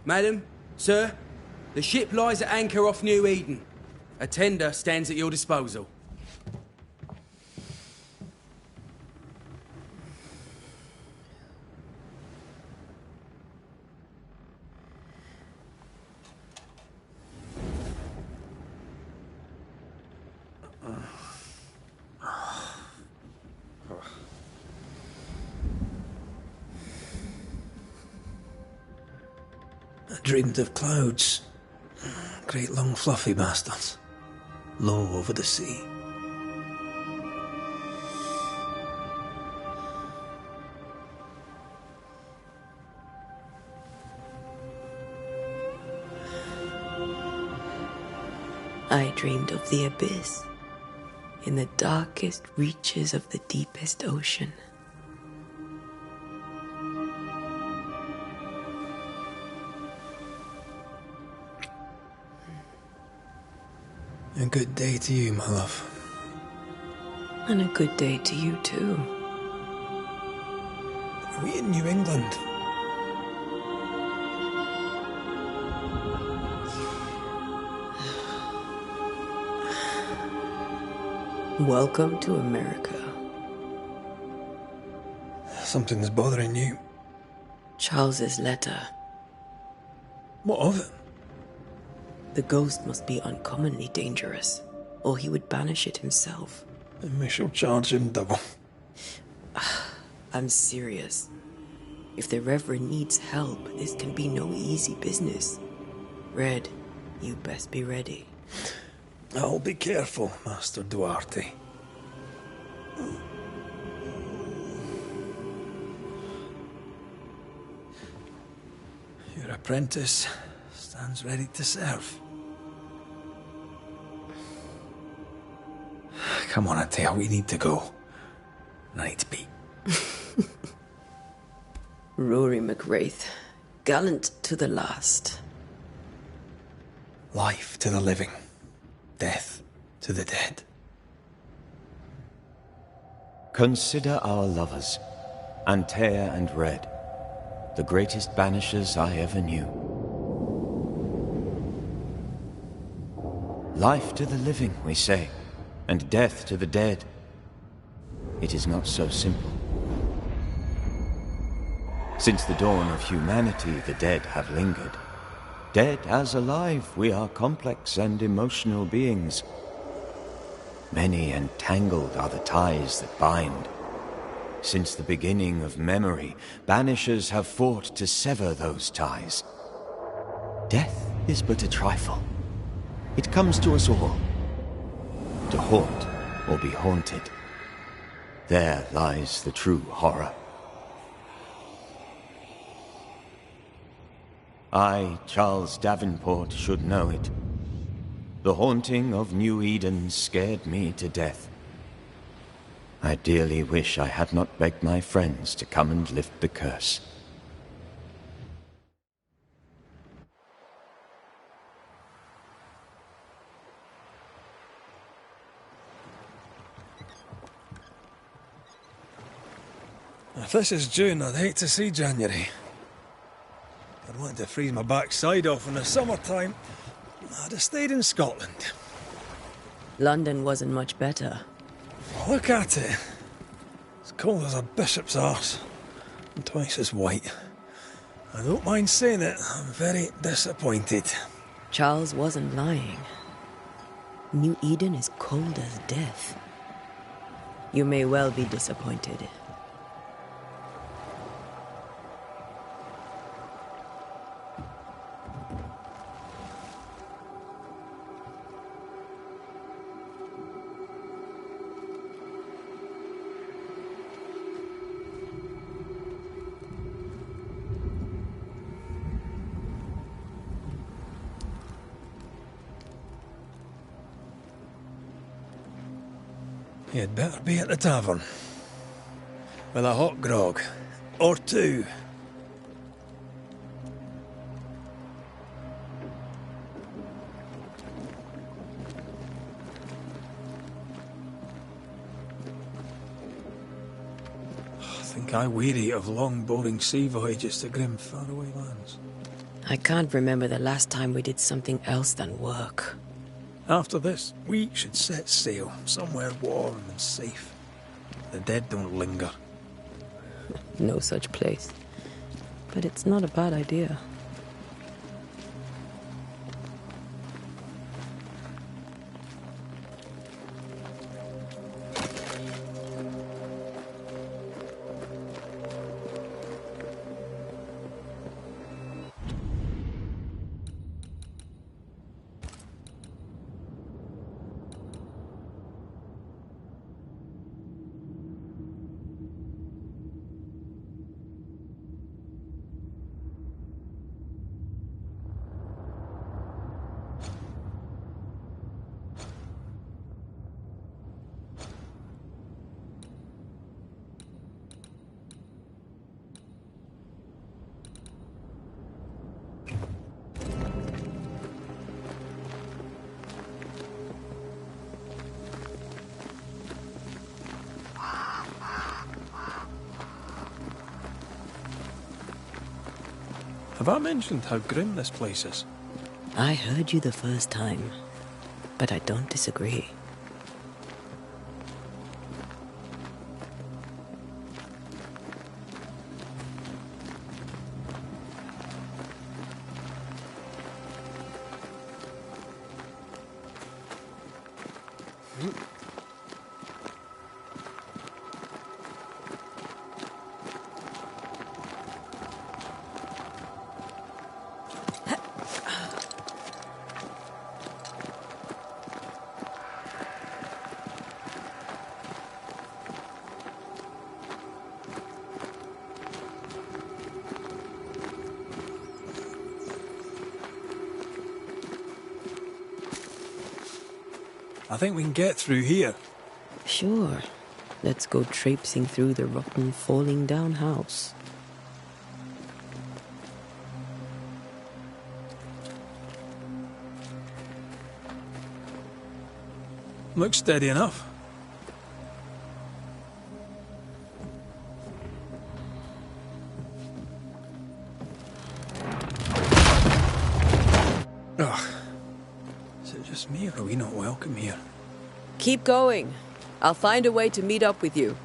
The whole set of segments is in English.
Madam, sir, the ship lies at anchor off New Eden. A tender stands at your disposal. I dreamed of clouds. Great long fluffy bastards. Low over the sea. I dreamed of the abyss, in the darkest reaches of the deepest ocean. A good day to you, my love. And a good day to you, too. Are we in New England? Welcome to America. Something's bothering you. Charles's letter. What of it? The ghost must be uncommonly dangerous, or he would banish it himself. Then we shall charge him double. I'm serious. If the Reverend needs help, this can be no easy business. Red, you best be ready. I'll be careful, Master Duarte. Your apprentice stands ready to serve. Come on, Atea, we need to go. Night beat. Rory McWraith, gallant to the last. Life to the living, death to the dead. Consider our lovers, Antea and Red, the greatest banishers I ever knew. Life to the living, we say, and death to the dead. It is not so simple. Since the dawn of humanity, the dead have lingered. Dead as alive, we are complex and emotional beings. Many and tangled are the ties that bind. Since the beginning of memory, banishers have fought to sever those ties. Death is but a trifle. It comes to us all. To haunt or be haunted. There lies the true horror. I, Charles Davenport, should know it. The haunting of New Eden scared me to death. I dearly wish I had not begged my friends to come and lift the curse. If this is June, I'd hate to see January. I'd want to freeze my backside off in the summertime. I'd have stayed in Scotland. London wasn't much better. Look at it. It's cold as a bishop's arse. And twice as white. I don't mind saying it, I'm very disappointed. Charles wasn't lying. New Eden is cold as death. You may well be disappointed. You'd better be at the tavern. With a hot grog. Or two. I think I weary of long, boring sea voyages to grim, faraway lands. I can't remember the last time we did something else than work. After this, we should set sail somewhere warm and safe. The dead don't linger. No such place. But it's not a bad idea. Have I mentioned how grim this place is? I heard you the first time, but I don't disagree. I think we can get through here. Sure. Let's go traipsing through the rotten, falling down house. Looks steady enough. Ugh. Is it just me, or are we not welcome here? Keep going. I'll find a way to meet up with you.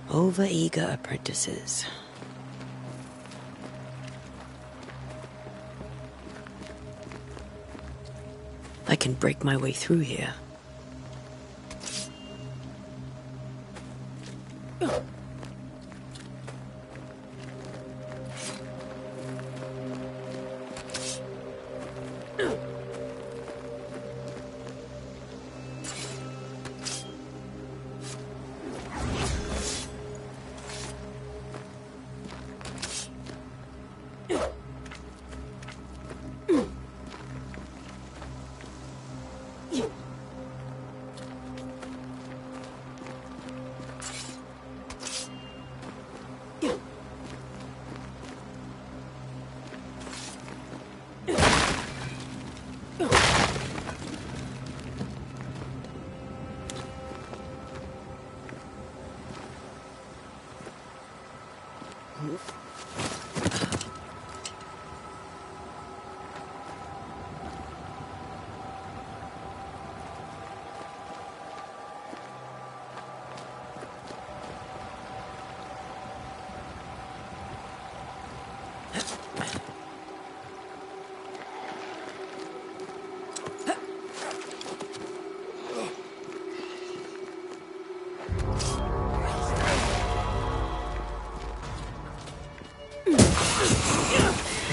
Over-eager apprentices. I can break my way through here.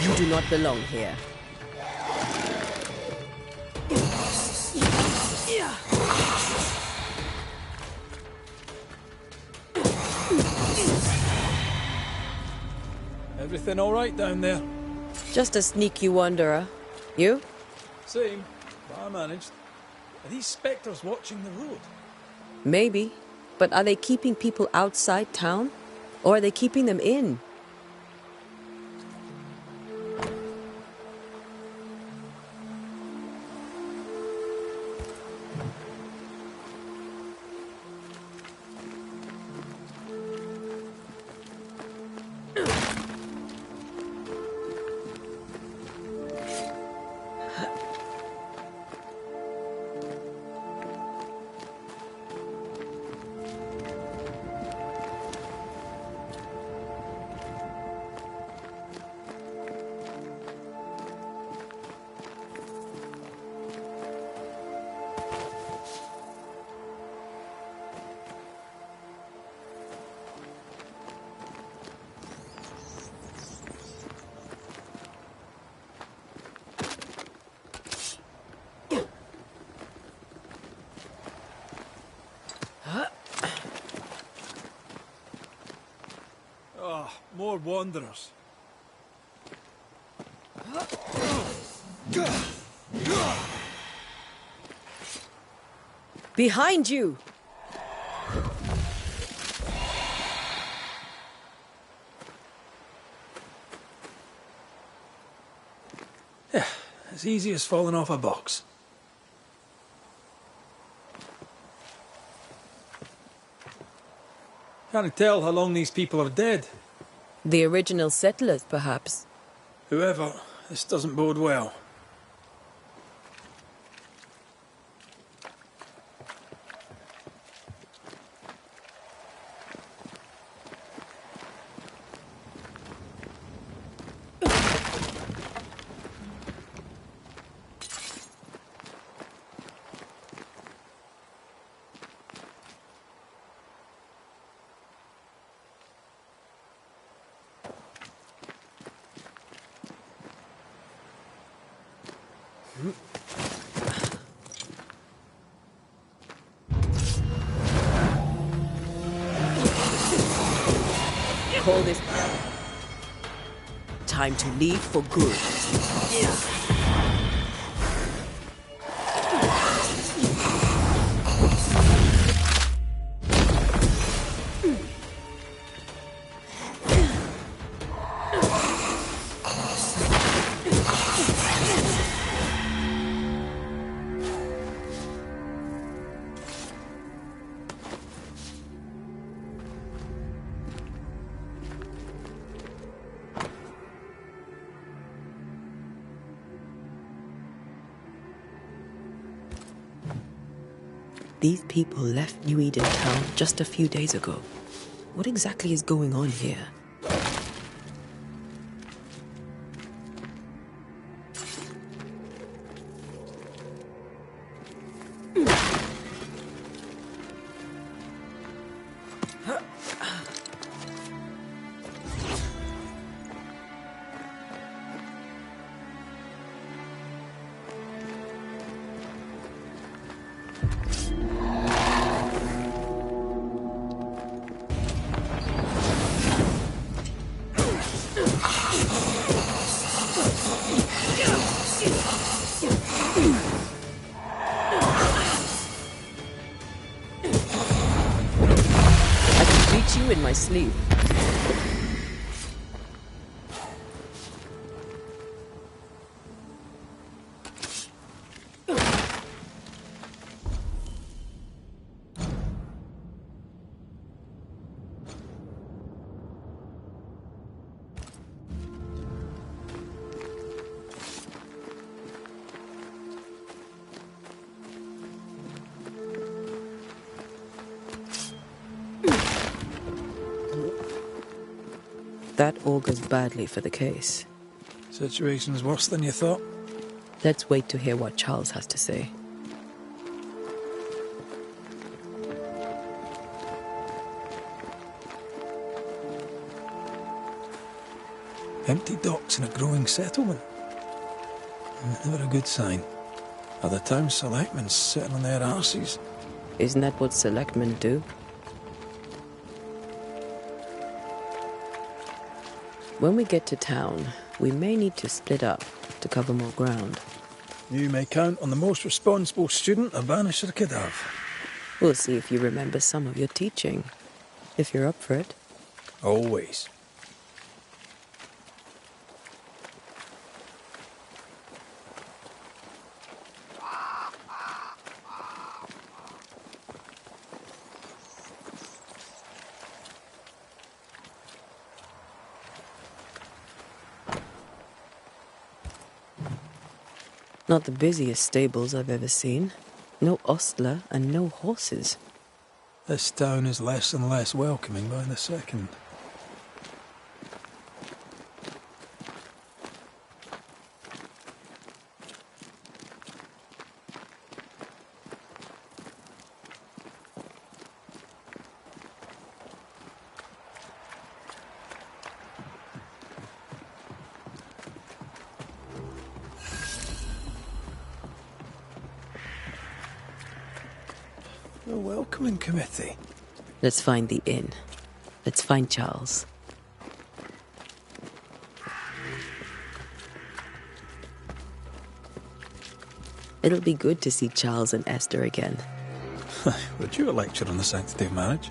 You do not belong here. Everything all right down there? Just a sneaky wanderer. You? Same, but I managed. Are these spectres watching the road? Maybe. But are they keeping people outside town? Or are they keeping them in? more wanderers. Behind you! Yeah, as easy as falling off a box. Can't tell how long these people are dead. The original settlers, perhaps. Whoever, this doesn't bode well. Call this time to leave for good. These people left New Eden town just a few days ago. What exactly is going on here? In my sleep. That augurs badly for the case. Situation's worse than you thought. Let's wait to hear what Charles has to say. Empty docks in a growing settlement. Never a good sign. Are the town selectmen sitting on their arses? Isn't that what selectmen do? When we get to town, we may need to split up to cover more ground. You may count on the most responsible student a Banisher could have. We'll see if you remember some of your teaching, if you're up for it. Always. Not the busiest stables I've ever seen. No ostler and no horses. This town is less and less welcoming by the second. A welcoming committee. Let's find the inn. Let's find Charles. It'll be good to see Charles and Esther again. Would you a lecture on the sanctity of marriage?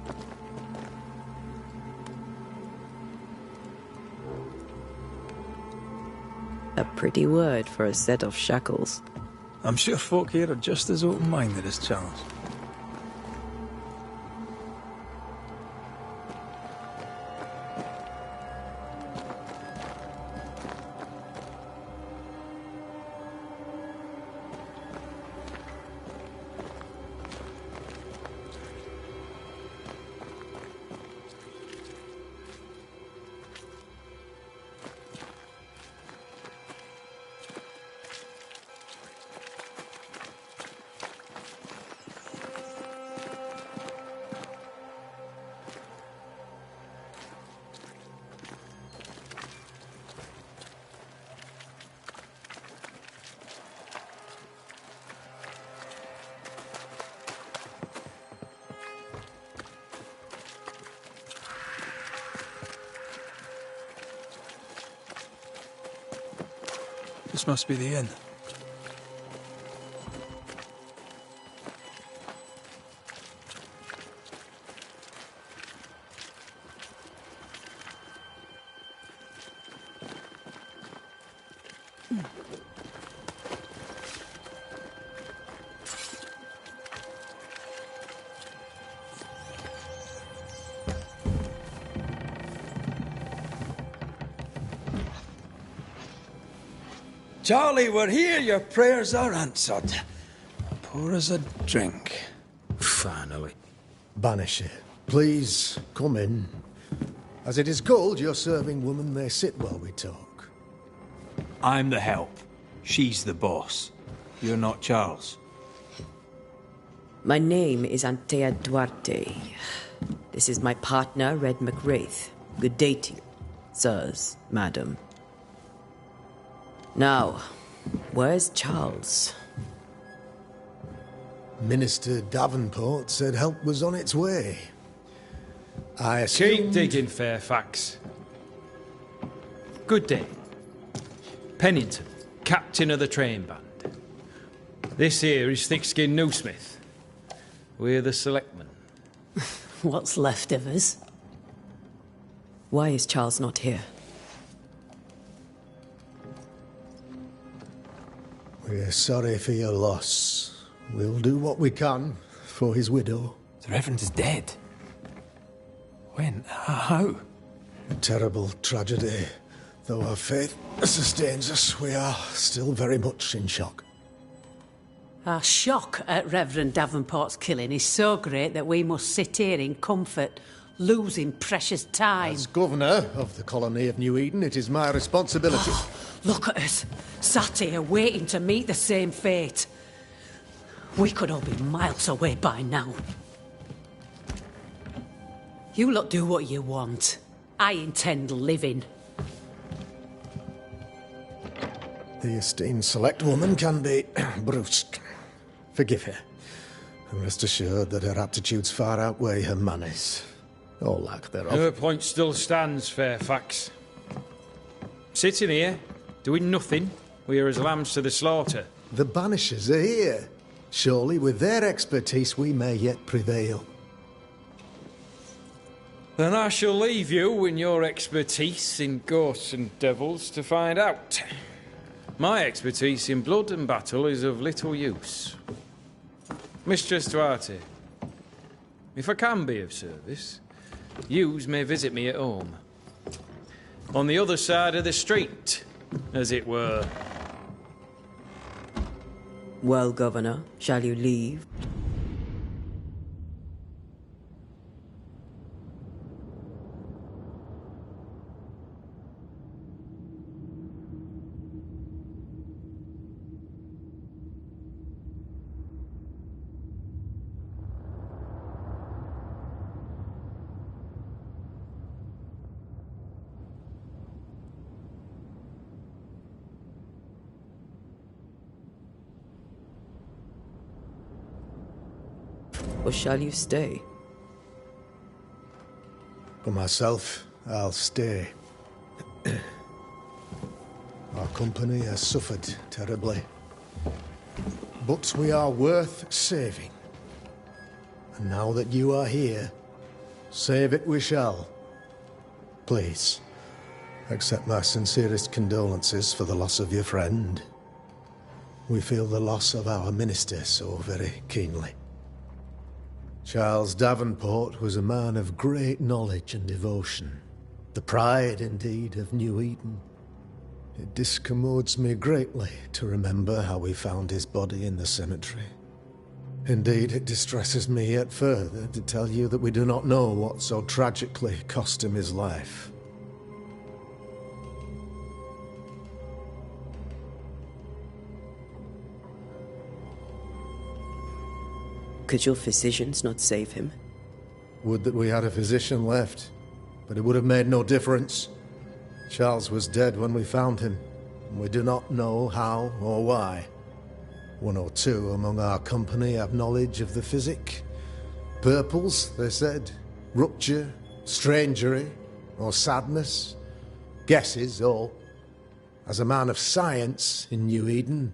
A pretty word for a set of shackles. I'm sure folk here are just as open-minded as Charles. This must be the inn. Charlie, we're here. Your prayers are answered. Pour us a drink. Finally. Banisher, please come in. As it is called, your serving woman may sit while we talk. I'm the help. She's the boss. You're not Charles. My name is Antea Duarte. This is my partner, Red McWraith. Good day to you, sirs, madam. Now, where's Charles? Minister Davenport said help was on its way. I Keep assumed... digging, Fairfax. Good day. Pennington, captain of the train band. This here is Thickskin Newsmith. We're the selectmen. What's left of us? Why is Charles not here? We're sorry for your loss. We'll do what we can for his widow. The Reverend is dead. When? How? A terrible tragedy. Though our faith sustains us, we are still very much in shock. Our shock at Reverend Davenport's killing is so great that we must sit here in comfort, losing precious time. As governor of the colony of New Eden, it is my responsibility. Look at us, sat here waiting to meet the same fate. We could all be miles away by now. You lot do what you want. I intend living. The esteemed select woman can be brusque. Forgive her. And rest assured that her aptitudes far outweigh her manners. Or lack thereof. Her point still stands, Fairfax. Sitting here, doing nothing, we are as lambs to the slaughter. The Banishers are here. Surely with their expertise we may yet prevail. Then I shall leave you and your expertise in ghosts and devils to find out. My expertise in blood and battle is of little use. Mistress Duarte, if I can be of service, yous may visit me at home. On the other side of the street, as it were. Well, Governor, shall you leave? Or shall you stay? For myself, I'll stay. Our company has suffered terribly. but we are worth saving. And now that you are here, save it we shall. Please, accept my sincerest condolences for the loss of your friend. We feel the loss of our minister so very keenly. Charles Davenport was a man of great knowledge and devotion. The pride, indeed, of New Eden. It discommodes me greatly to remember how we found his body in the cemetery. Indeed, it distresses me yet further to tell you that we do not know what so tragically cost him his life. Could your physicians not save him? Would that we had a physician left, but it would have made no difference. Charles was dead when we found him, and we do not know how or why. One or two among our company have knowledge of the physic. Purples, they said. Rupture, strangery, or sadness. Guesses, all. As a man of science in New Eden,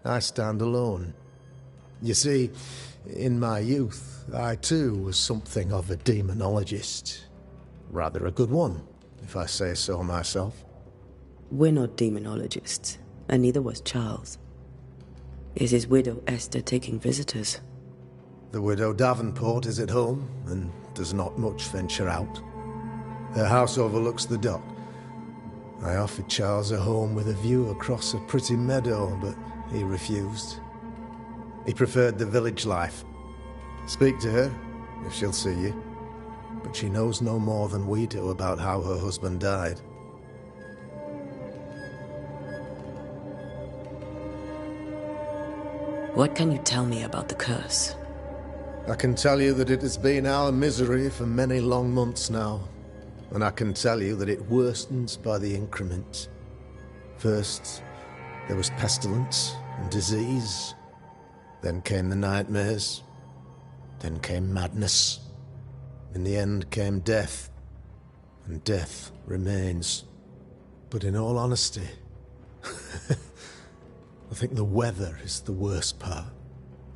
I stand alone. You see, in my youth, I too was something of a demonologist. Rather a good one, if I say so myself. We're not demonologists, and neither was Charles. Is his widow Esther taking visitors? The widow Davenport is at home, and does not much venture out. Her house overlooks the dock. I offered Charles a home with a view across a pretty meadow, but he refused. He preferred the village life. Speak to her, if she'll see you. But she knows no more than we do about how her husband died. What can you tell me about the curse? I can tell you that it has been our misery for many long months now. And I can tell you that it worstens by the increment. First, there was pestilence and disease. Then came the nightmares. Then came madness. In the end came death. And death remains. But in all honesty, I think the weather is the worst part.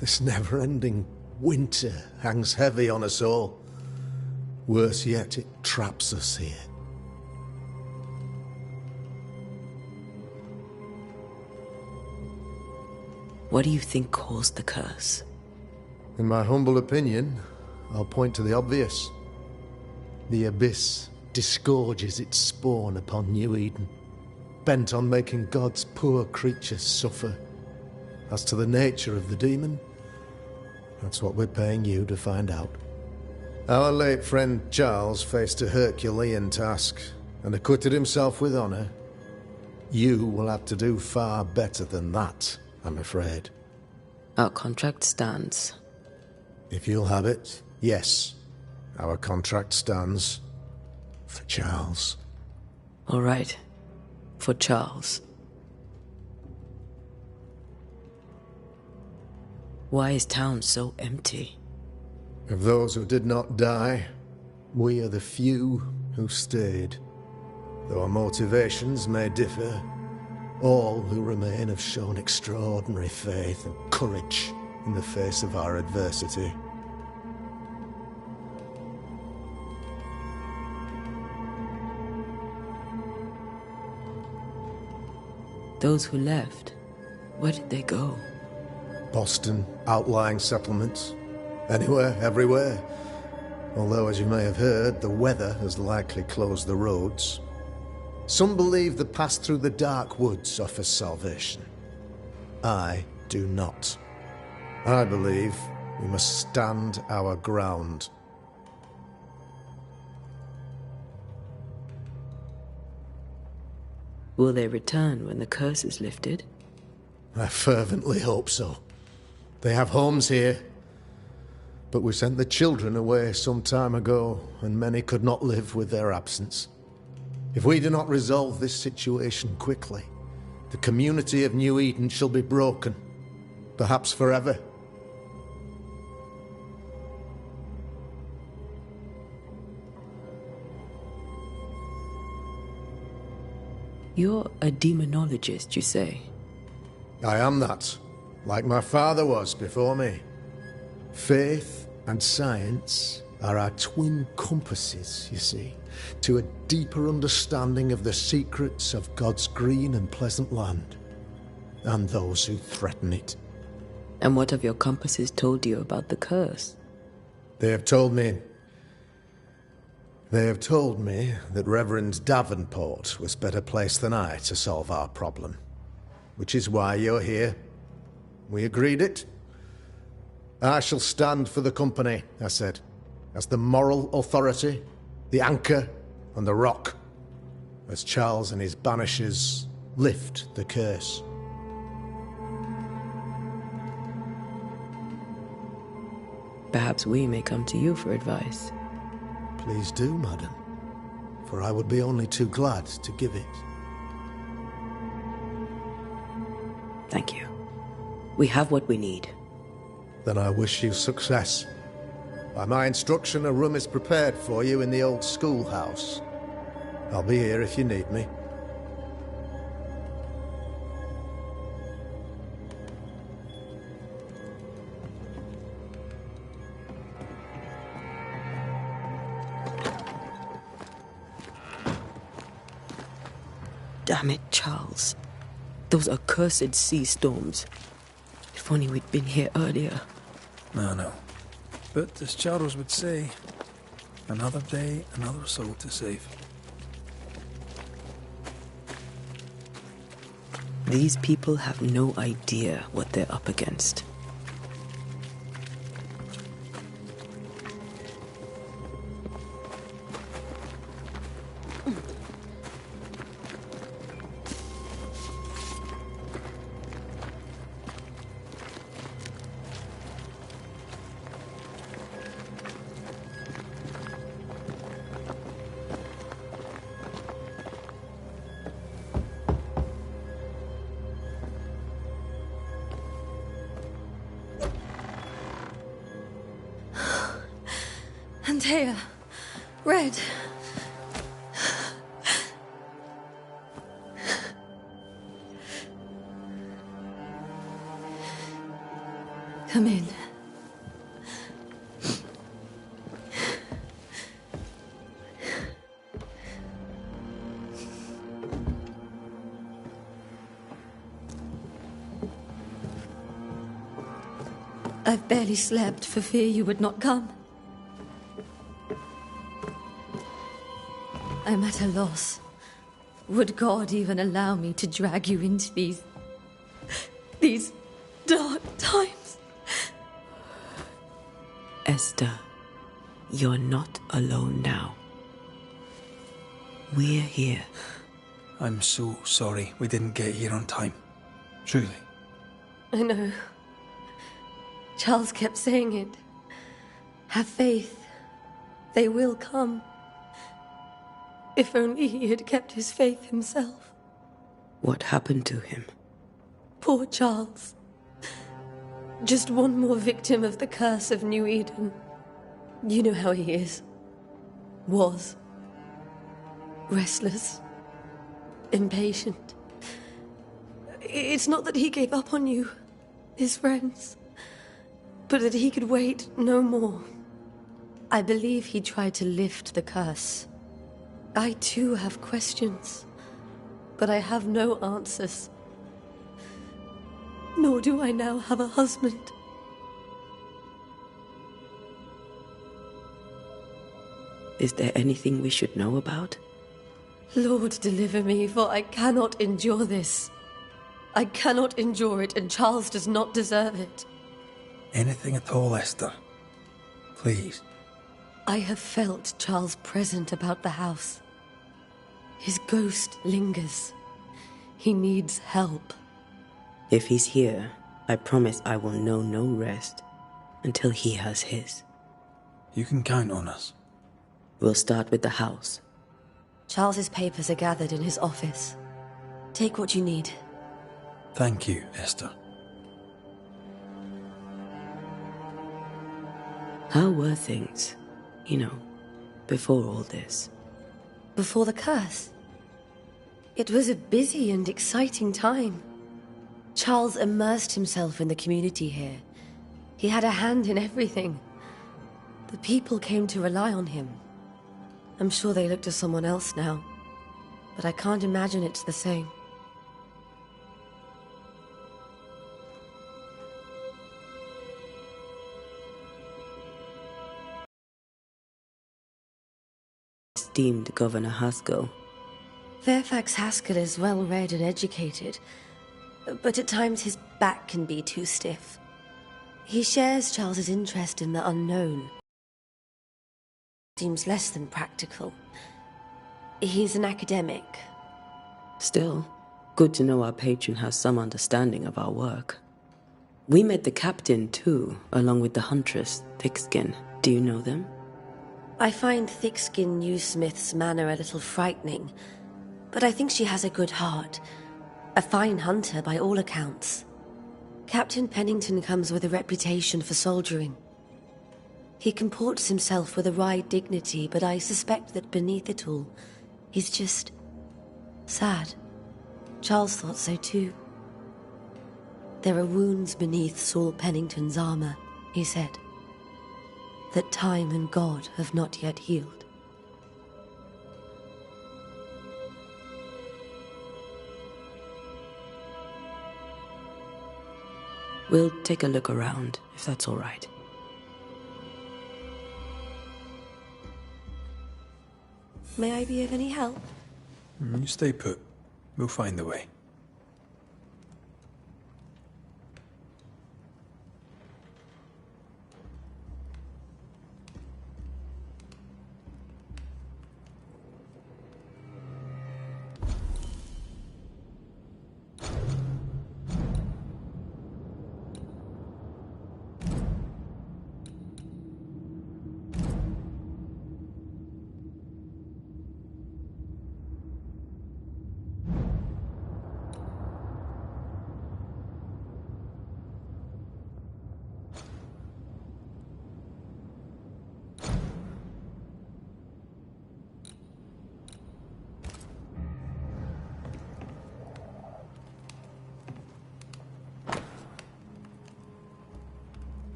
This never-ending winter hangs heavy on us all. Worse yet, it traps us here. What do you think caused the curse? In my humble opinion, I'll point to the obvious. The Abyss disgorges its spawn upon New Eden, bent on making God's poor creatures suffer. As to the nature of the demon, that's what we're paying you to find out. Our late friend Charles faced a Herculean task, and acquitted himself with honor. You will have to do far better than that, I'm afraid. Our contract stands. If you'll have it, yes. Our contract stands. For Charles. All right. For Charles. Why is town so empty? Of those who did not die, we are the few who stayed. Though our motivations may differ, all who remain have shown extraordinary faith and courage in the face of our adversity. Those who left, where did they go? Boston, outlying settlements. Anywhere, everywhere. Although, as you may have heard, the weather has likely closed the roads. Some believe the path through the dark woods offers salvation. I do not. I believe we must stand our ground. Will they return when the curse is lifted? I fervently hope so. They have homes here. But we sent the children away some time ago, and many could not live with their absence. If we do not resolve this situation quickly, the community of New Eden shall be broken, perhaps forever. You're a demonologist, you say? I am that. like my father was before me. Faith and science are our twin compasses, you see, to a deeper understanding of the secrets of God's green and pleasant land, and those who threaten it. And what have your compasses told you about the curse? They have told me that Reverend Davenport was better placed than I to solve our problem. Which is why you're here. We agreed it. I shall stand for the company, I said, as the moral authority, the anchor, and the rock, as Charles and his Banishers lift the curse. Perhaps we may come to you for advice. Please do, madam, for I would be only too glad to give it. Thank you. We have what we need. Then I wish you success. By my instruction, a room is prepared for you in the old schoolhouse. I'll be here if you need me. Damn it, Charles. Those accursed sea storms. If only we'd been here earlier. No. But as Charles would say, another day, another soul to save. These people have no idea what they're up against. Antea, Red. Come in. I've barely slept for fear you would not come. I'm at a loss. Would God even allow me to drag you into these dark times? Esther, you're not alone now. We're here. I'm so sorry we didn't get here on time. Truly. I know. Charles kept saying it. Have faith. They will come. If only he had kept his faith himself. What happened to him? Poor Charles. Just one more victim of the curse of New Eden. You know how he is. Was. Restless. Impatient. It's not that he gave up on you, his friends, but that he could wait no more. I believe he tried to lift the curse. I too have questions, but I have no answers. Nor do I now have a husband. Is there anything we should know about? Lord, deliver me, for I cannot endure this. I cannot endure it, and Charles does not deserve it. Anything at all, Esther. Please. I have felt Charles present about the house. His ghost lingers. He needs help. If he's here, I promise I will know no rest until he has his. You can count on us. We'll start with the house. Charles's papers are gathered in his office. Take what you need. Thank you, Esther. How were things, before all this? Before the curse. It was a busy and exciting time. Charles immersed himself in the community here. He had a hand in everything. The people came to rely on him. I'm sure they look to someone else now, but I can't imagine it's the same. Esteemed Governor Haskell. Fairfax Haskell is well read and educated, but at times his back can be too stiff. He shares Charles's interest in the unknown. Seems less than practical. He's an academic. Still, good to know our patron has some understanding of our work. We met the captain, too, along with the huntress, Thickskin. Do you know them? I find Thickskin Newsmith's manner a little frightening, but I think she has a good heart. A fine hunter by all accounts. Captain Pennington comes with a reputation for soldiering. He comports himself with a wry dignity, but I suspect that beneath it all, he's just sad. Charles thought so too. There are wounds beneath Saul Pennington's armor, he said, that time and God have not yet healed. We'll take a look around, if that's all right. May I be of any help? You stay put. We'll find a way.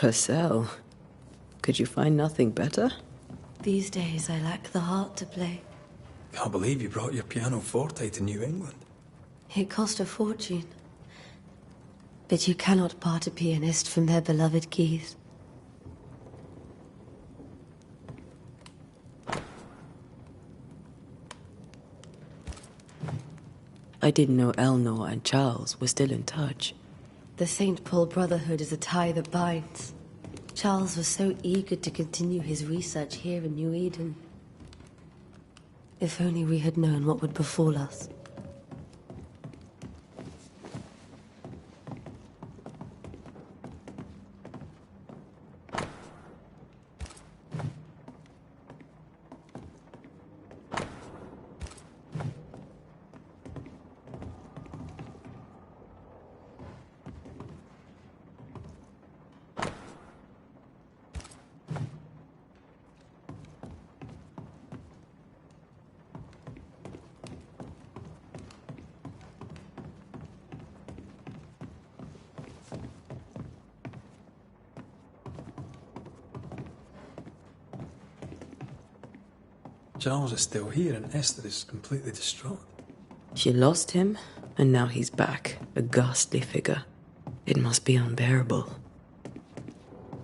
Purcell. Could you find nothing better? These days I lack the heart to play. Can't believe you brought your pianoforte to New England. It cost a fortune. But you cannot part a pianist from their beloved keys. I didn't know Eleanor and Charles were still in touch. The St. Paul Brotherhood is a tie that binds. Charles was so eager to continue his research here in New Eden. If only we had known what would befall us. Charles is still here and Esther is completely distraught. She lost him, and now he's back, a ghastly figure. It must be unbearable.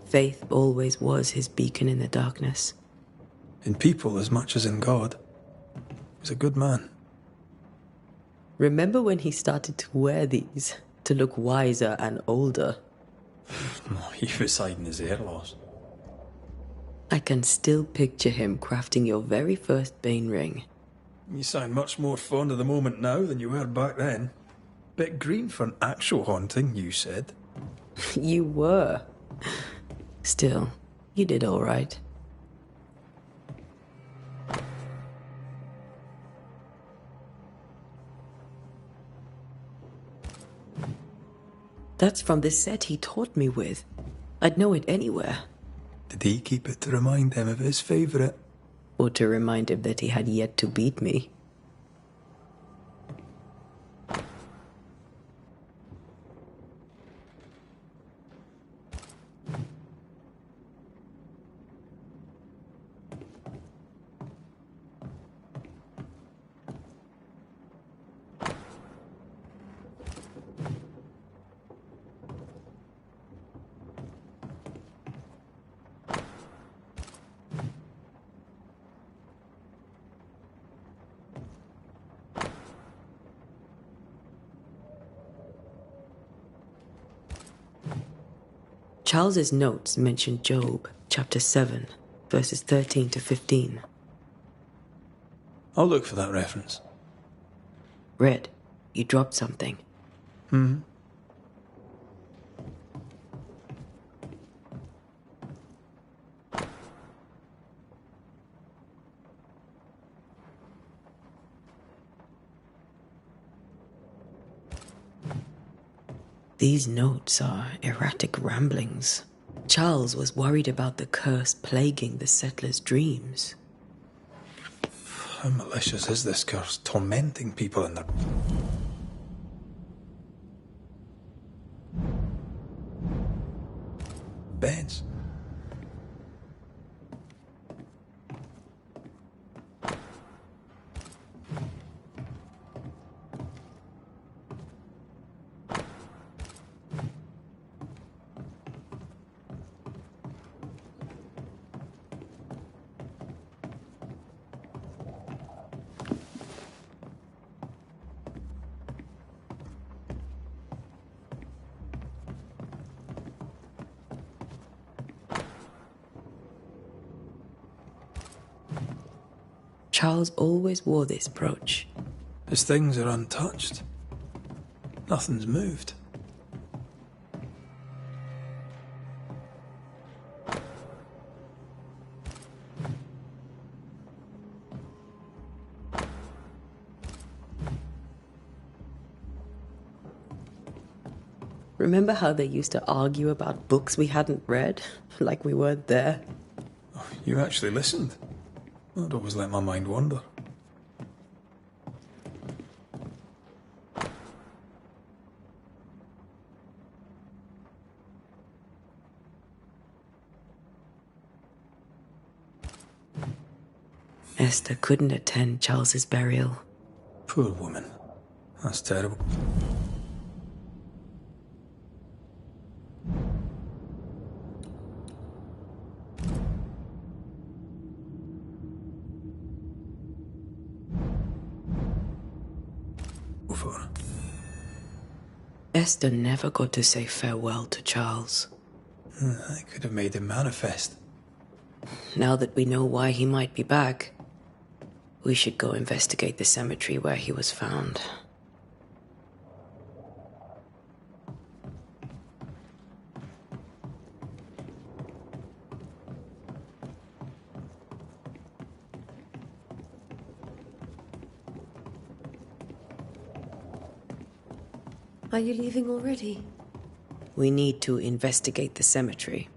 Faith always was his beacon in the darkness. In people as much as in God. He's a good man. Remember when he started to wear these, to look wiser and older? He was hiding his hair loss. I can still picture him crafting your very first Bane ring. You sound much more fond of the moment now than you were back then. Bit green for an actual haunting, you said. You were. Still, you did all right. That's from the set he taught me with. I'd know it anywhere. Did he keep it to remind him of his favourite? Or to remind him that he had yet to beat me. Charles's notes mention Job, chapter 7, verses 13 to 15. I'll look for that reference. Red, you dropped something. These notes are erratic ramblings. Charles was worried about the curse plaguing the settlers' dreams. How malicious is this curse, tormenting people in their... beds? Charles always wore this brooch. His things are untouched. Nothing's moved. Remember how they used to argue about books we hadn't read? Like we weren't there? Oh, you actually listened. I'd always let my mind wander. Esther couldn't attend Charles's burial. Poor woman. That's terrible. For. Esther never got to say farewell to Charles. I could have made him manifest. Now that we know why he might be back, we should go investigate the cemetery where he was found. Are you leaving already? We need to investigate the cemetery.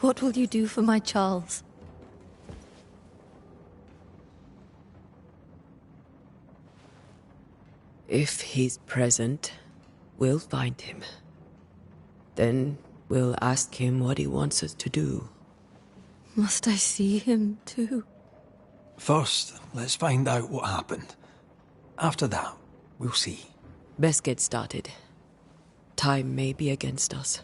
What will you do for my Charles? If he's present, we'll find him. Then we'll ask him what he wants us to do. Must I see him too? First, let's find out what happened. After that, we'll see. Best get started. Time may be against us.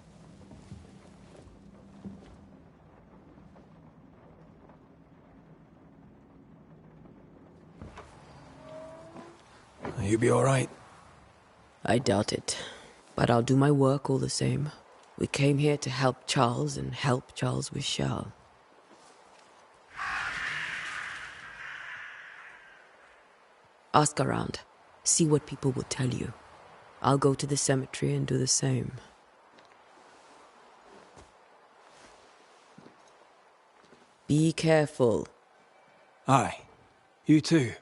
You be all right? I doubt it, but I'll do my work all the same. We came here to help Charles, and help Charles we shall. Ask around. See what people will tell you. I'll go to the cemetery and do the same. Be careful. Aye. You too.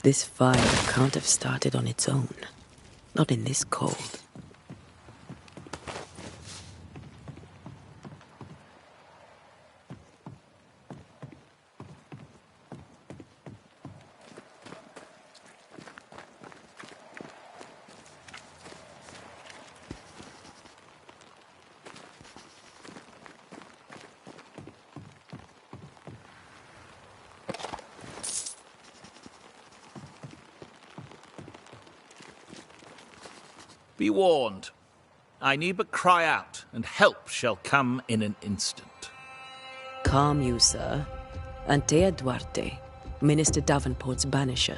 This fire can't have started on its own. Not in this cold. Be warned. I need but cry out, and help shall come in an instant. Calm you, sir. Antea Duarte, Minister Davenport's banisher.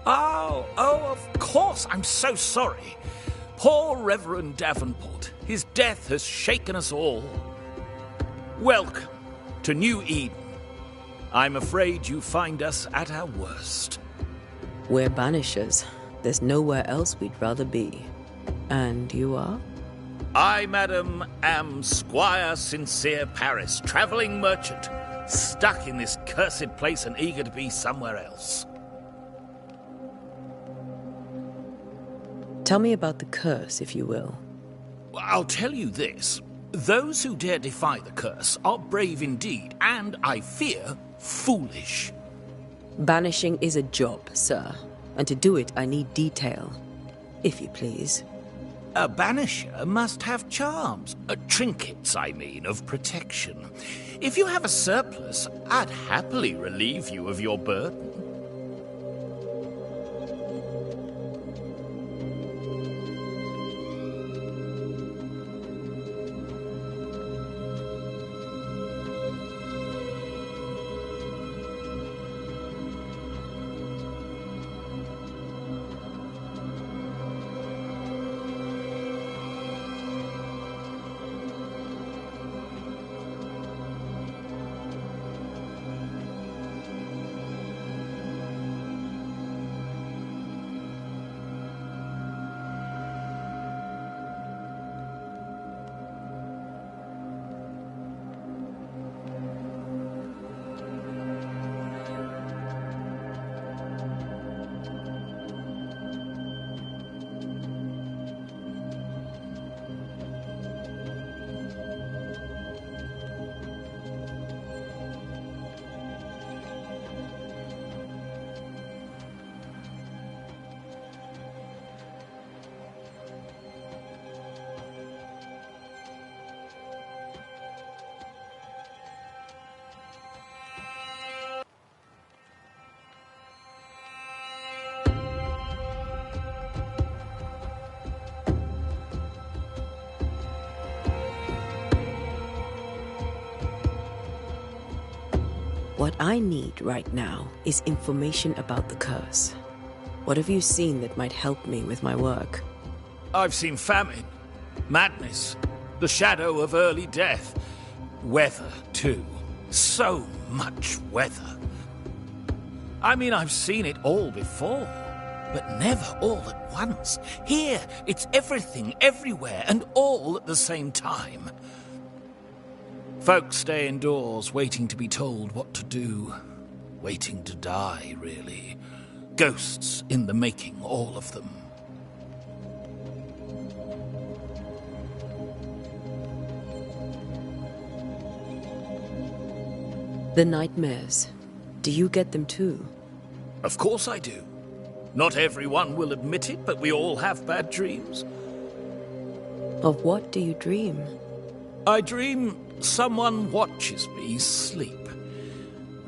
Oh, of course. I'm so sorry. Poor Reverend Davenport. His death has shaken us all. Welcome to New Eden. I'm afraid you find us at our worst. We're banishers. There's nowhere else we'd rather be. And you are? I, madam, am Squire Sincere Paris, travelling merchant, stuck in this cursed place and eager to be somewhere else. Tell me about the curse, if you will. I'll tell you this. Those who dare defy the curse are brave indeed, and, I fear, foolish. Banishing is a job, sir. And to do it, I need detail. If you please. A banisher must have charms. Trinkets, I mean, of protection. If you have a surplus, I'd happily relieve you of your burden. What I need right now is information about the curse. What have you seen that might help me with my work? I've seen famine, madness, the shadow of early death. Weather, too. So much weather. I mean, I've seen it all before, but never all at once. Here, it's everything, everywhere, and all at the same time. Folks stay indoors, waiting to be told what to do. Waiting to die, really. Ghosts in the making, all of them. The nightmares. Do you get them too? Of course I do. Not everyone will admit it, but we all have bad dreams. Of what do you dream? I dream someone watches me sleep.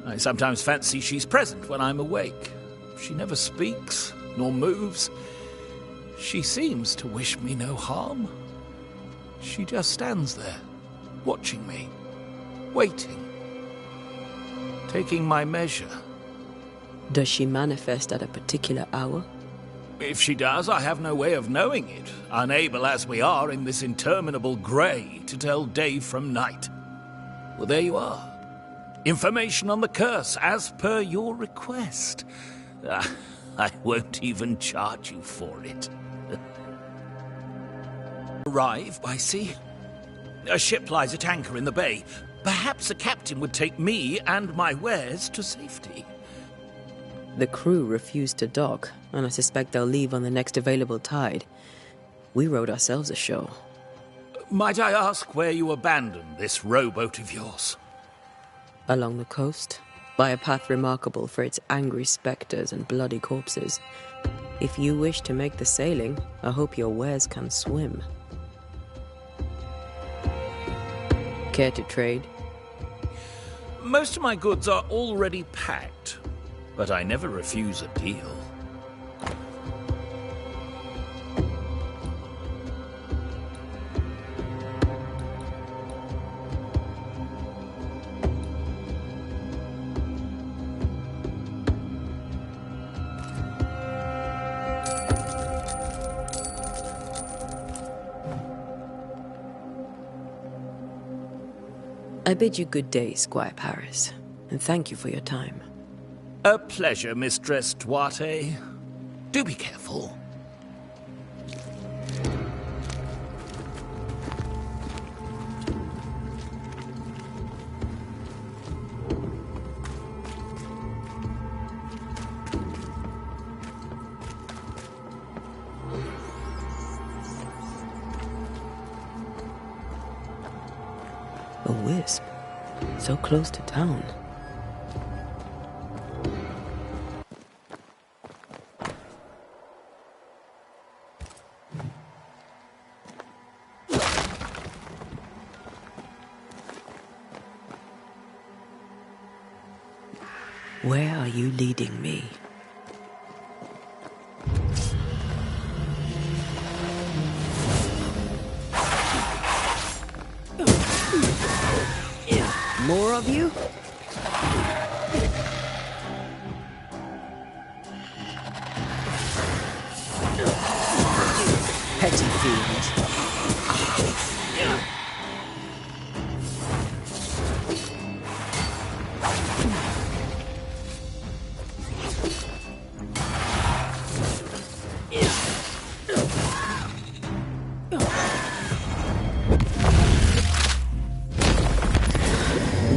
I sometimes fancy she's present when I'm awake. She never speaks, nor moves. She seems to wish me no harm. She just stands there, watching me, waiting, taking my measure. Does she manifest at a particular hour? If she does, I have no way of knowing it, unable as we are in this interminable grey to tell day from night. Well, there you are. Information on the curse, as per your request. I won't even charge you for it. Arrive by sea. A ship lies at anchor in the bay. Perhaps the captain would take me and my wares to safety. The crew refused to dock, and I suspect they'll leave on the next available tide. We rode ourselves ashore. Might I ask where you abandoned this rowboat of yours? Along the coast, by a path remarkable for its angry spectres and bloody corpses. If you wish to make the sailing, I hope your wares can swim. Care to trade? Most of my goods are already packed, but I never refuse a deal. I bid you good day, Squire Paris, and thank you for your time. A pleasure, Mistress Duarte. Do be careful. A wisp, so close to town. Where are you leading me? More of you? Petty fiend.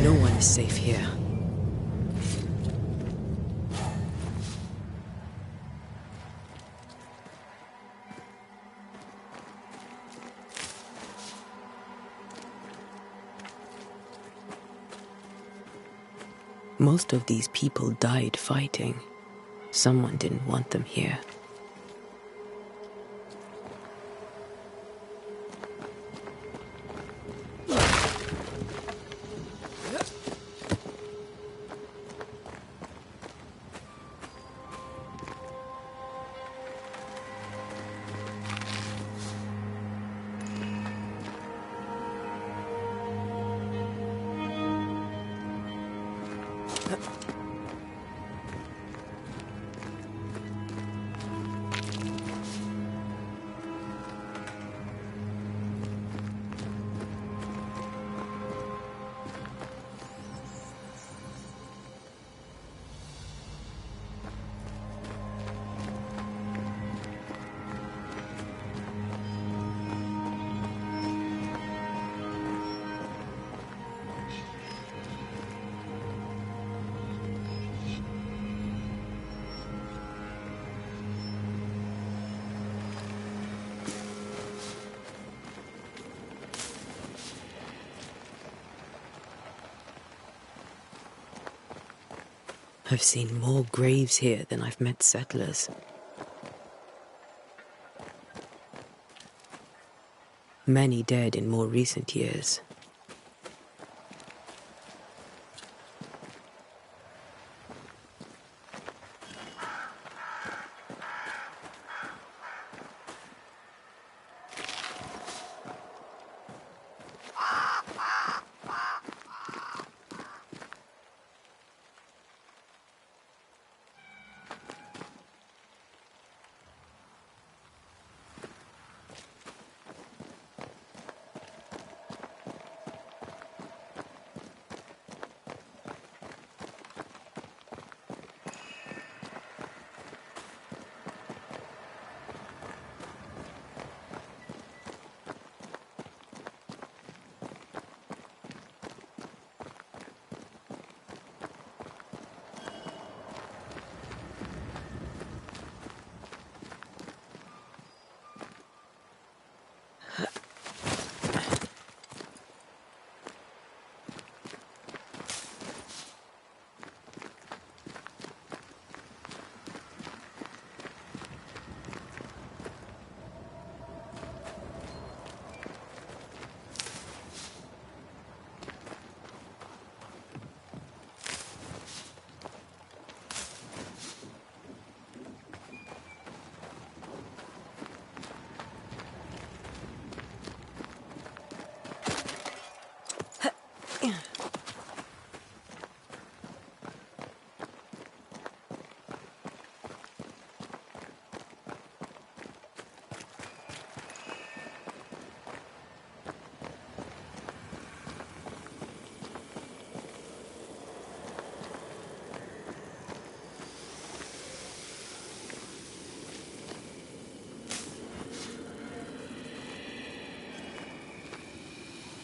No one is safe here. Most of these people died fighting. Someone didn't want them here. I've seen more graves here than I've met settlers. Many dead in more recent years.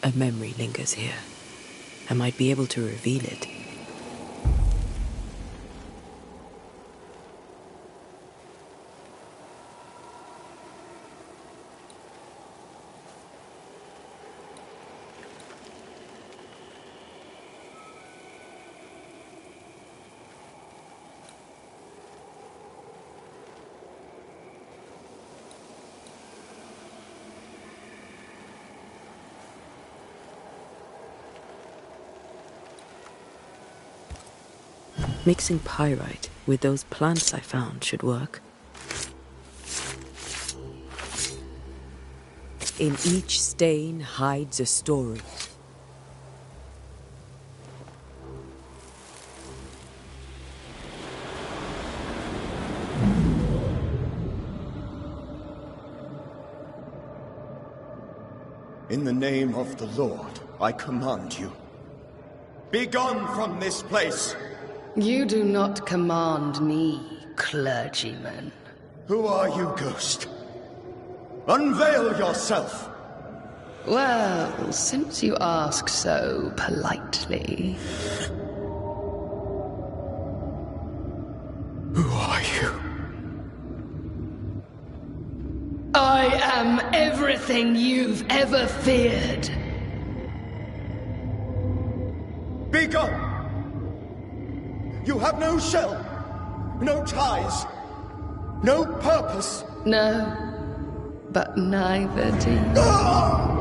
A memory lingers here. I might be able to reveal it. Mixing pyrite with those plants I found should work. In each stain hides a story. In the name of the Lord, I command you. Be gone from this place! You do not command me, clergyman. Who are you, ghost? Unveil yourself! Well, since you ask so politely... Who are you? I am everything you've ever feared. Be gone! You have no shell, no ties, no purpose. No, but neither do you.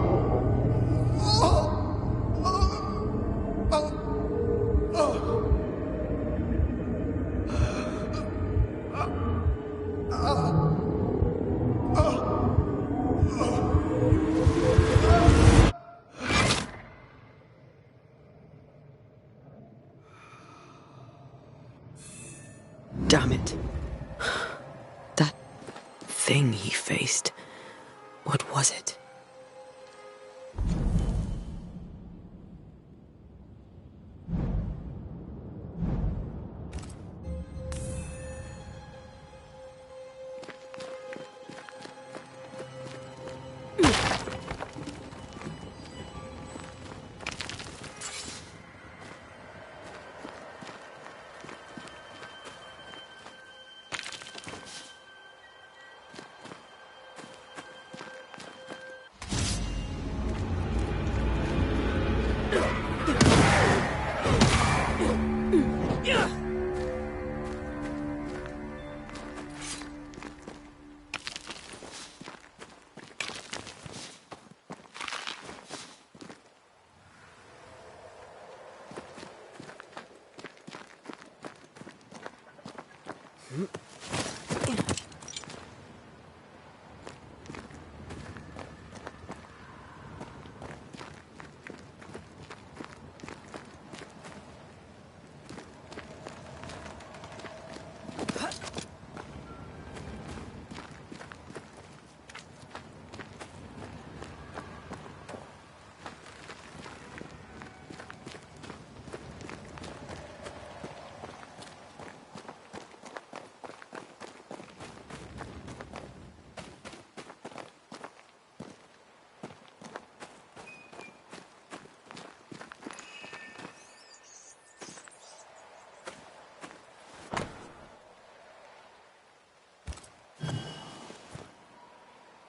Damn it. That thing he faced. What was it?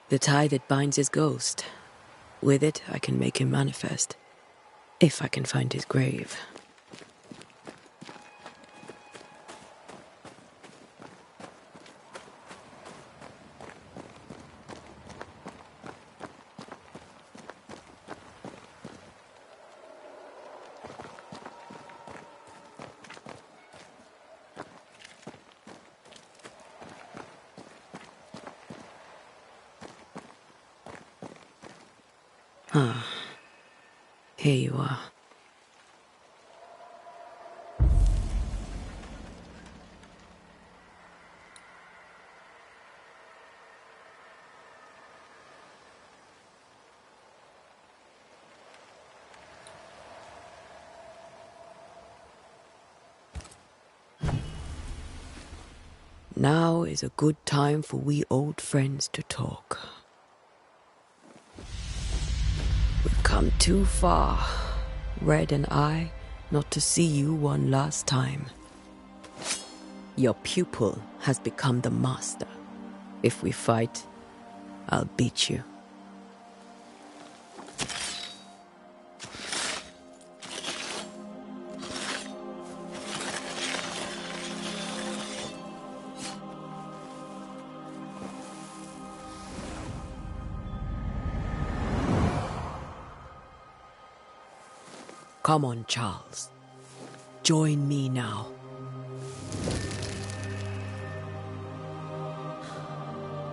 The tie that binds his ghost. With it, I can make him manifest. If I can find his grave. Ah, here you are. Now is a good time for we old friends to talk. With come too far, Red and I, not to see you one last time. Your pupil has become the master. If we fight, I'll beat you. Come on, Charles. Join me now.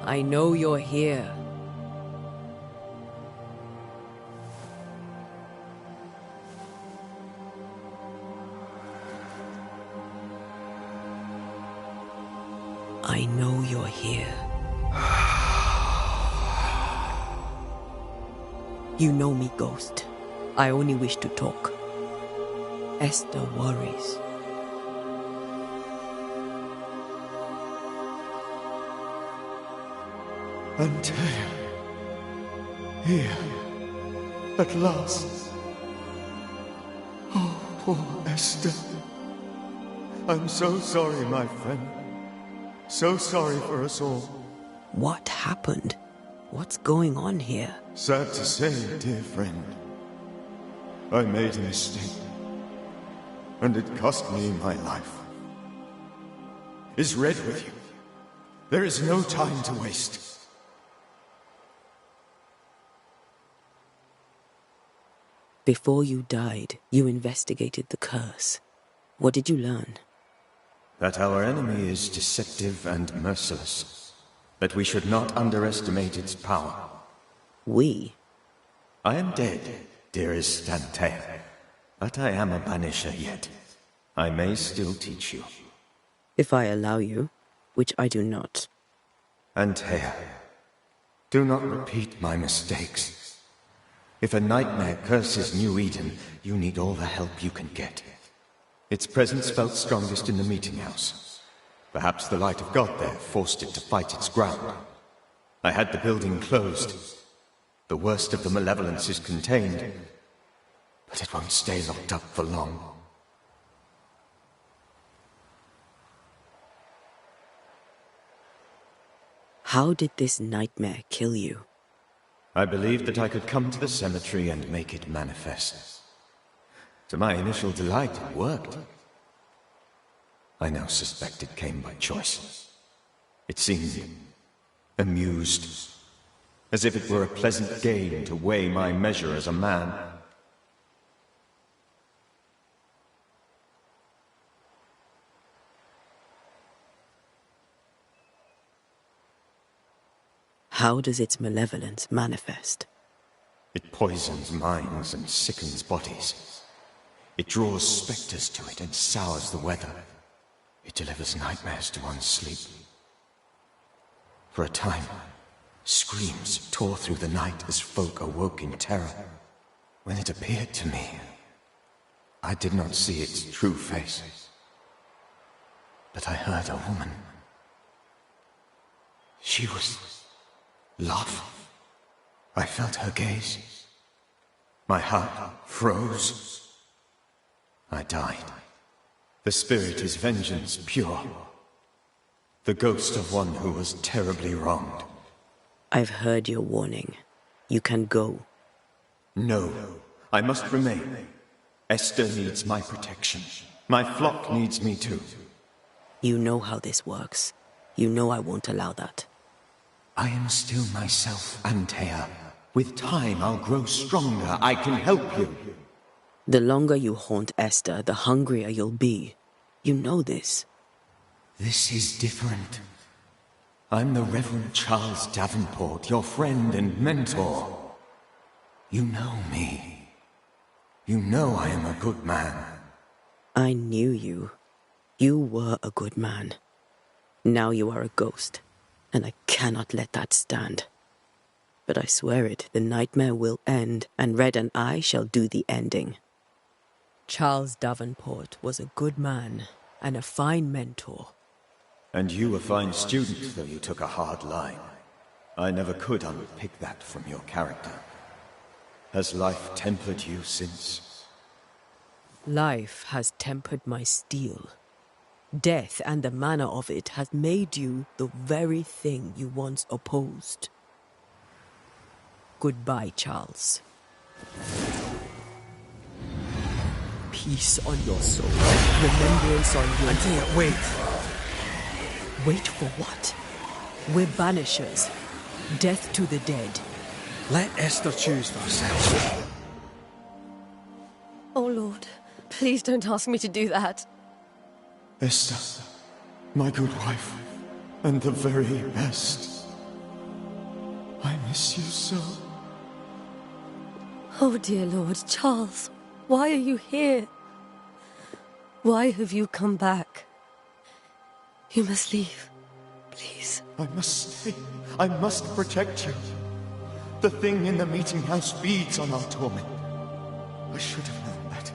I know you're here. I know you're here. You know me, Ghost. I only wish to talk. Esther worries. Antea. Here. At last. Oh, poor Esther. I'm so sorry, my friend. So sorry for us all. What happened? What's going on here? Sad to say, dear friend. I made a mistake. And it cost me my life. Is Red with you? There is no time to waste. Before you died, you investigated the curse. What did you learn? That our enemy is deceptive and merciless. That we should not underestimate its power. We? I am dead, dearest Antea. But I am a Banisher yet. I may still teach you. If I allow you, which I do not. Antea, do not repeat my mistakes. If a nightmare curses New Eden, you need all the help you can get. Its presence felt strongest in the meeting house. Perhaps the light of God there forced it to fight its ground. I had the building closed. The worst of the malevolence is contained, but it won't stay locked up for long. How did this nightmare kill you? I believed that I could come to the cemetery and make it manifest. To my initial delight, it worked. I now suspect it came by choice. It seemed amused, as if it were a pleasant game to weigh my measure as a man. How does its malevolence manifest? It poisons minds and sickens bodies. It draws specters to it and sours the weather. It delivers nightmares to one's sleep. For a time, screams tore through the night as folk awoke in terror. When it appeared to me, I did not see its true face. But I heard a woman. She was love. I felt her gaze. My heart froze. I died. The spirit is vengeance pure. The ghost of one who was terribly wronged. I've heard your warning. You can go. No, I must remain. Esther needs my protection. My flock needs me too. You know how this works. You know I won't allow that. I am still myself, Antea. With time, I'll grow stronger. I can help you. The longer you haunt Esther, the hungrier you'll be. You know this. This is different. I'm the Reverend Charles Davenport, your friend and mentor. You know me. You know I am a good man. I knew you. You were a good man. Now you are a ghost, and I cannot let that stand. But I swear it, the nightmare will end, and Red and I shall do the ending. Charles Davenport was a good man and a fine mentor. And you a fine student, though you took a hard line. I never could unpick that from your character. Has life tempered you since? Life has tempered my steel. Death and the manner of it has made you the very thing you once opposed. Goodbye, Charles. Peace on your soul. Remembrance on your... Antea, wait. Wait for what? We're banishers. Death to the dead. Let Esther choose for herself. Oh, Lord, please don't ask me to do that. Esther, my good wife, and the very best. I miss you so. Oh, dear Lord, Charles, why are you here? Why have you come back? You must leave, please. I must stay. I must protect you. The thing in the meeting house feeds on our torment. I should have known better.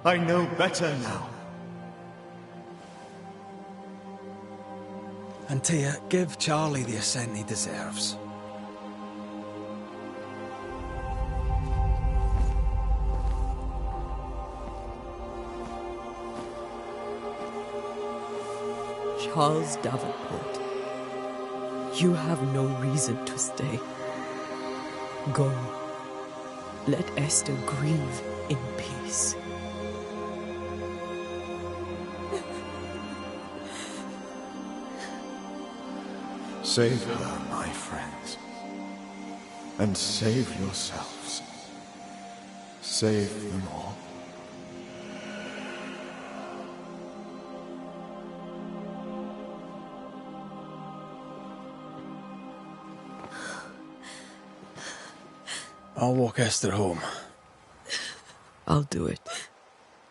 I know better now. Antea, give Charlie the ascent he deserves. Charles Davenport, you have no reason to stay. Go. Let Esther grieve in peace. Save her, my friends. And save yourselves. Save them all. I'll walk Esther home. I'll do it.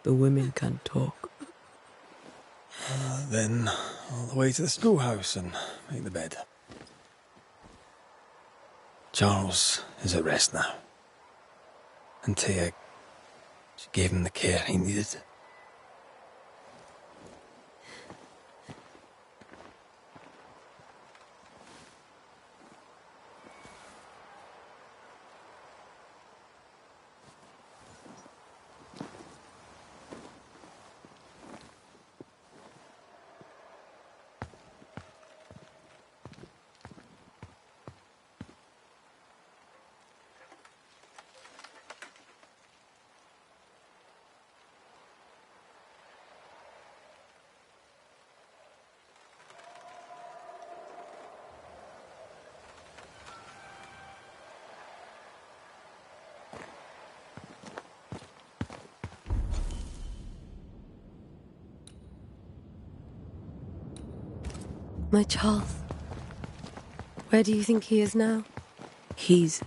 The women can't talk. Then all the way to the schoolhouse and make the bed. Charles is at rest now. Antea, she gave him the care he needed. My Charles. Where do you think he is now? He's...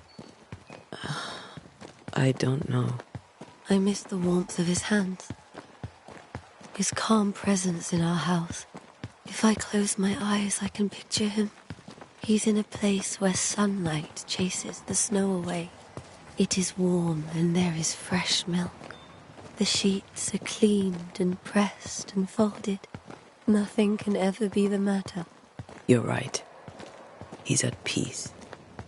I don't know. I miss the warmth of his hands. His calm presence in our house. If I close my eyes, I can picture him. He's in a place where sunlight chases the snow away. It is warm and there is fresh milk. The sheets are cleaned and pressed and folded. Nothing can ever be the matter. You're right. He's at peace,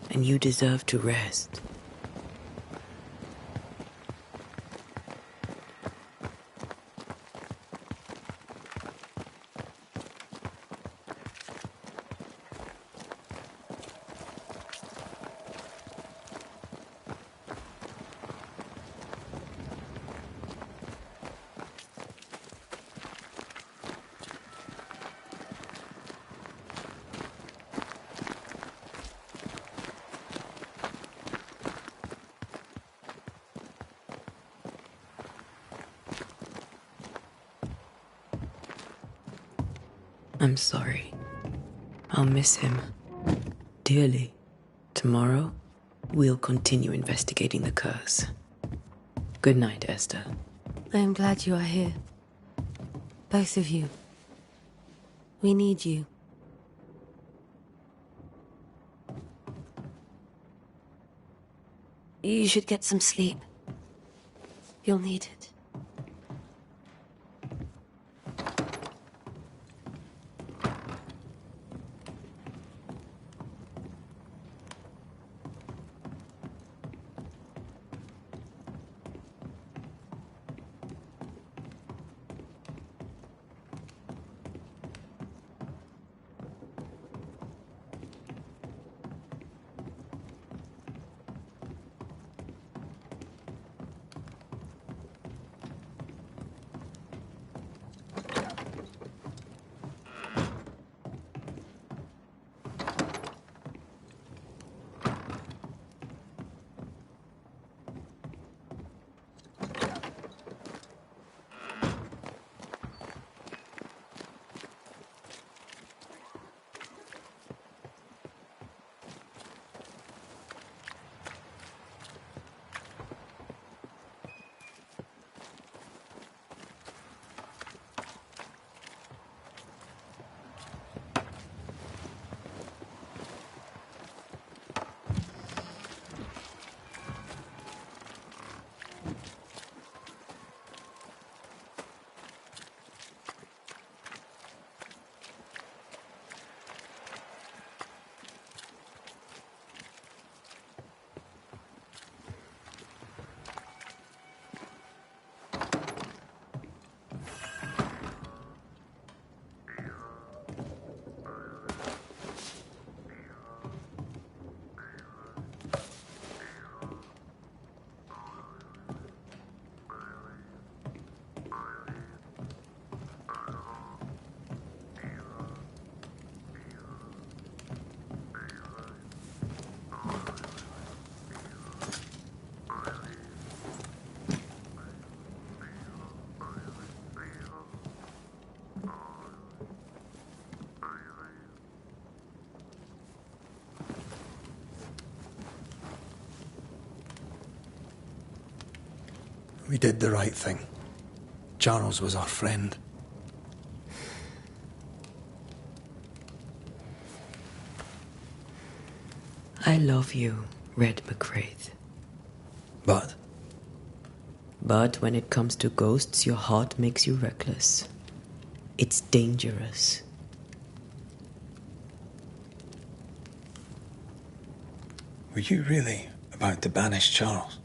and you deserve to rest. I'm sorry. I'll miss him dearly. Tomorrow, we'll continue investigating the curse. Good night, Esther. I am glad you are here. Both of you. We need you. You should get some sleep. You'll need it. We did the right thing. Charles was our friend. I love you, Red McWraith. But But when it comes to ghosts, your heart makes you reckless. It's dangerous. were you really about to banish Charles?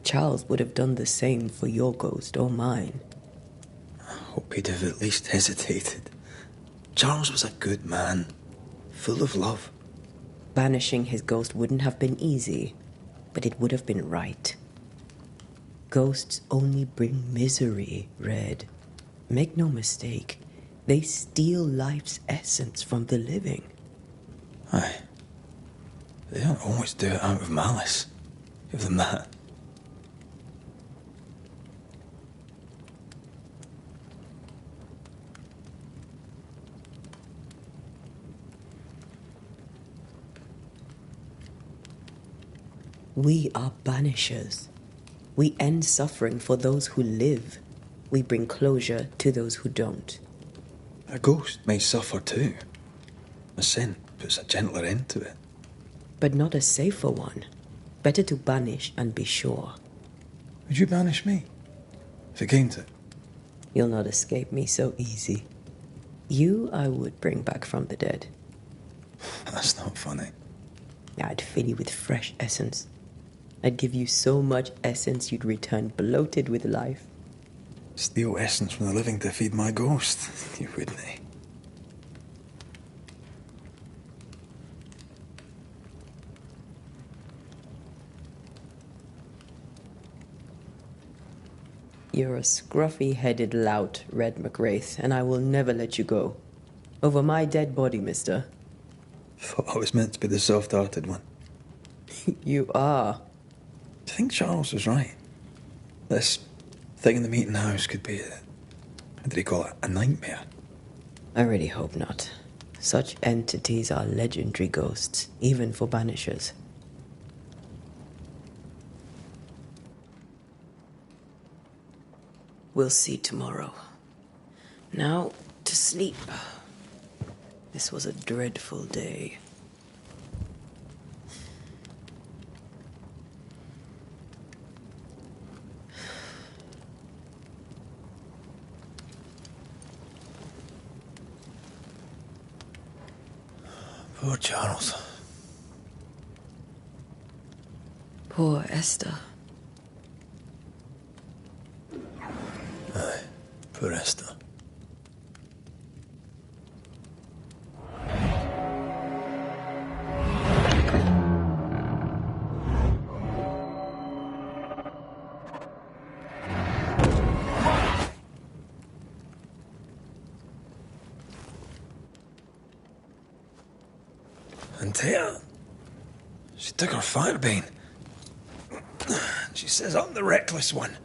Charles would have done the same for your ghost or mine. I hope he'd have at least hesitated. Charles was a good man, full of love. Banishing his ghost wouldn't have been easy, but it would have been right. Ghosts only bring misery, Red. Make no mistake, they steal life's essence from the living. Aye. They don't always do it out of malice. Give them that. We are banishers. We end suffering for those who live. We bring closure to those who don't. A ghost may suffer too. A sin puts a gentler end to it. But not a safer one. Better to banish and be sure. Would you banish me? If it came to it? You'll not escape me so easy. You I would bring back from the dead. That's not funny. I'd fill you with fresh essence. I'd give you so much essence you'd return bloated with life. Steal essence from the living to feed my ghost. You wouldn't, eh? You're a scruffy-headed lout, Red McWraith, and I will never let you go. Over my dead body, mister. Thought I was meant to be the soft-hearted one. You are. Do you think Charles was right? This thing in the meeting house could be how did he call it? A nightmare? I really hope not. Such entities are legendary ghosts, even for banishers. We'll see tomorrow. Now, to sleep. This was a dreadful day. Poor Charles. Poor Esther. Aye, poor Esther. And Taya, she took her firebane. She says I'm the reckless one.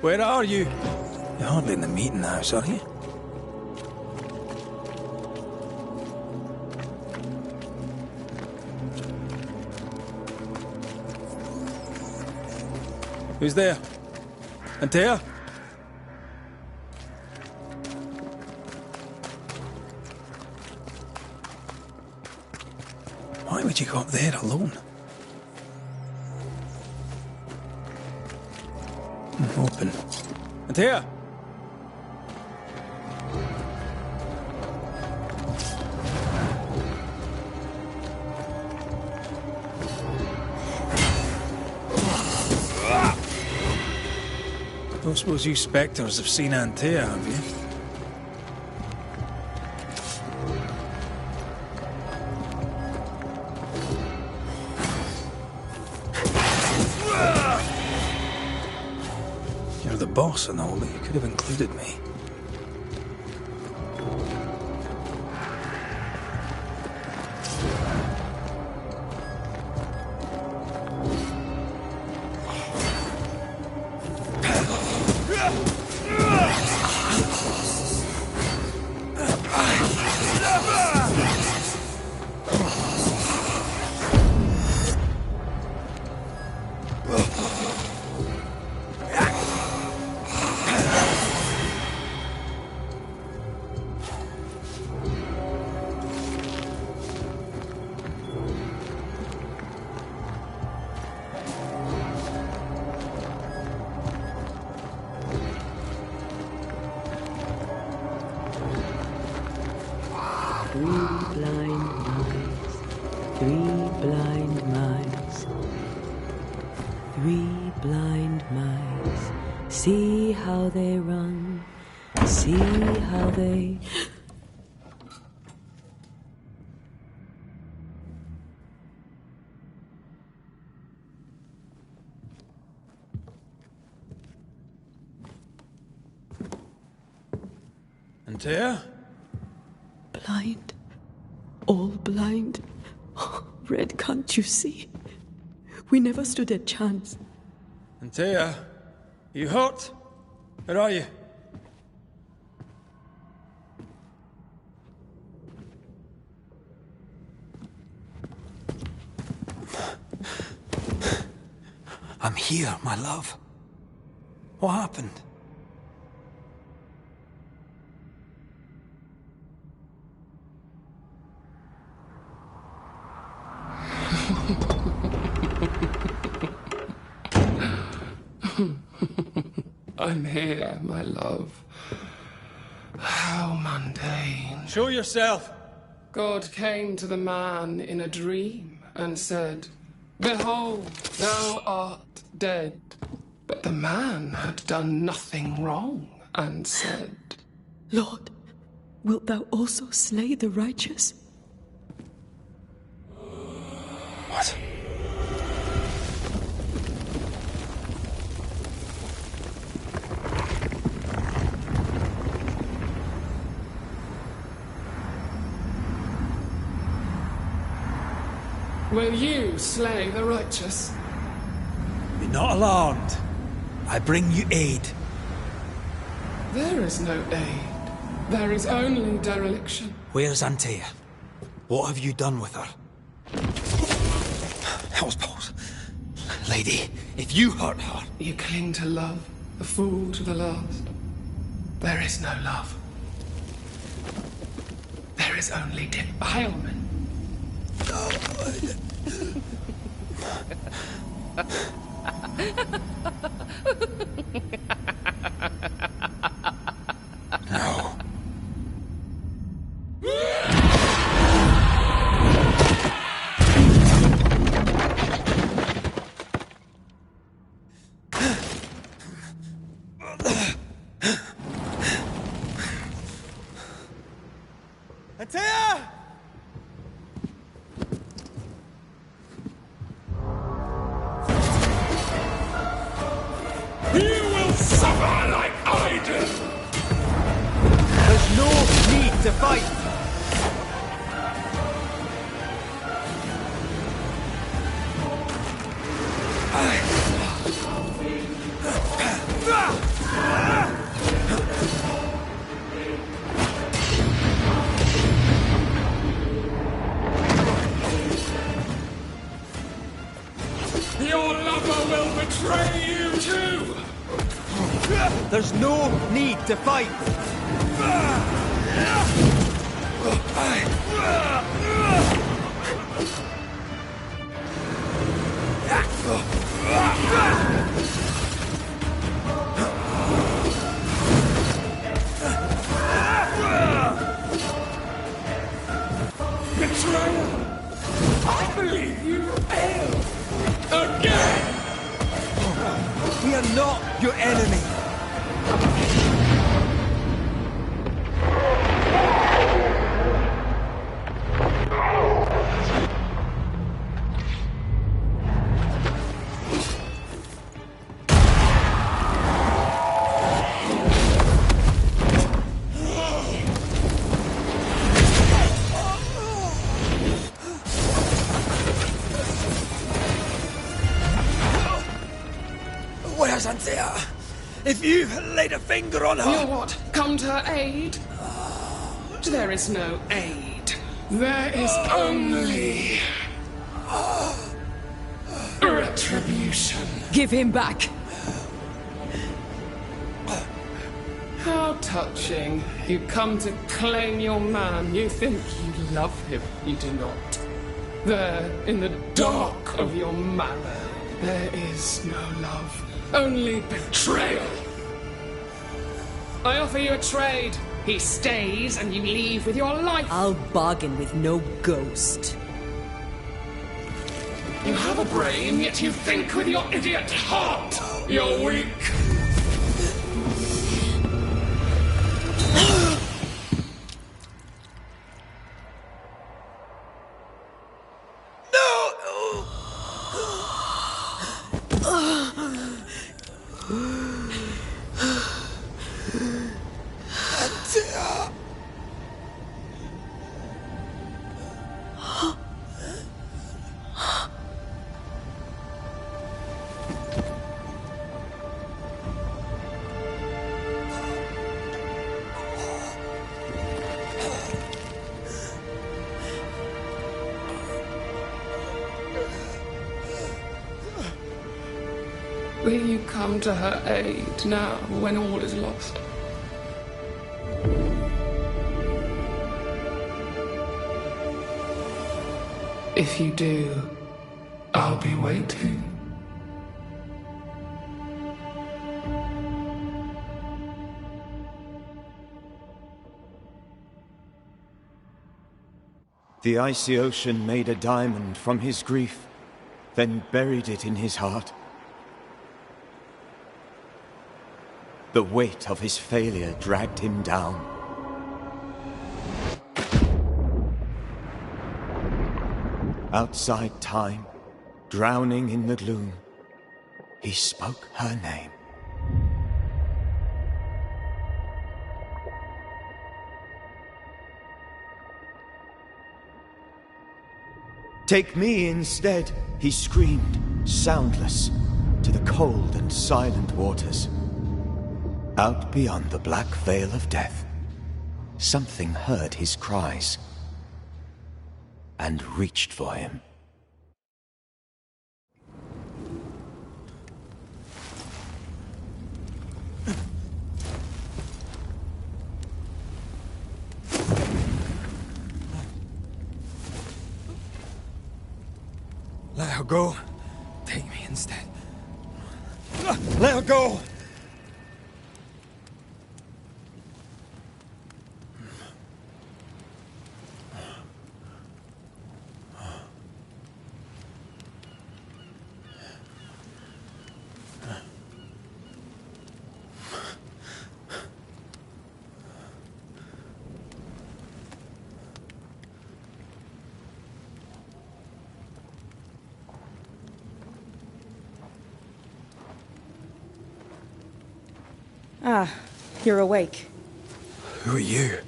Where are you? You're hardly in the meeting house, are you? Who's there? Antea? Why would you go up there alone? Open. Antea! Don't suppose you spectres have seen Antea, have you? You're the boss and all, but you could have included me. Three blind mice, see how they run, see how they... Antea? Blind. All blind. Red, can't you see? We never stood a chance. Antea, you hurt? Where are you? I'm here, my love. What happened? I'm here, my love. How mundane. Show yourself! God came to the man in a dream and said, "Behold, thou art dead." But the man had done nothing wrong and said, Lord, wilt thou also slay the righteous? What? Will you slay the righteous? Be not alarmed. I bring you aid. There is no aid. There is only dereliction. Where's Antea? What have you done with her? Hell's balls. Lady, if you hurt her... You cling to love, a fool to the last. There is no love. There is only defilement. No. Antea! Suffer like I do! There's no need to fight! Ah! Your lover will betray you too! There's no need to fight! Betrayal! I believe you failed! Again! We are not your enemy! Where's Anthea? If you laid a finger on her... You'll what? Come to her aid? There is no aid. There is only... retribution. Give him back. How touching. You come to claim your man. You think you love him. You do not. There, in the dark of your manor, there is no love. Only betrayal. I offer you a trade. He stays and you leave with your life. I'll bargain with no ghost. You have a brain, yet you think with your idiot heart. You're weak. Will you come to her aid now, when all is lost? If you do, I'll be waiting. The icy ocean made a diamond from his grief, then buried it in his heart. The weight of his failure dragged him down. Outside time, drowning in the gloom, he spoke her name. Take me instead, he screamed, soundless, to the cold and silent waters. Out beyond the black veil of death, something heard his cries and reached for him. Let her go. Take me instead. Let her go! Ah, you're awake. Who are you?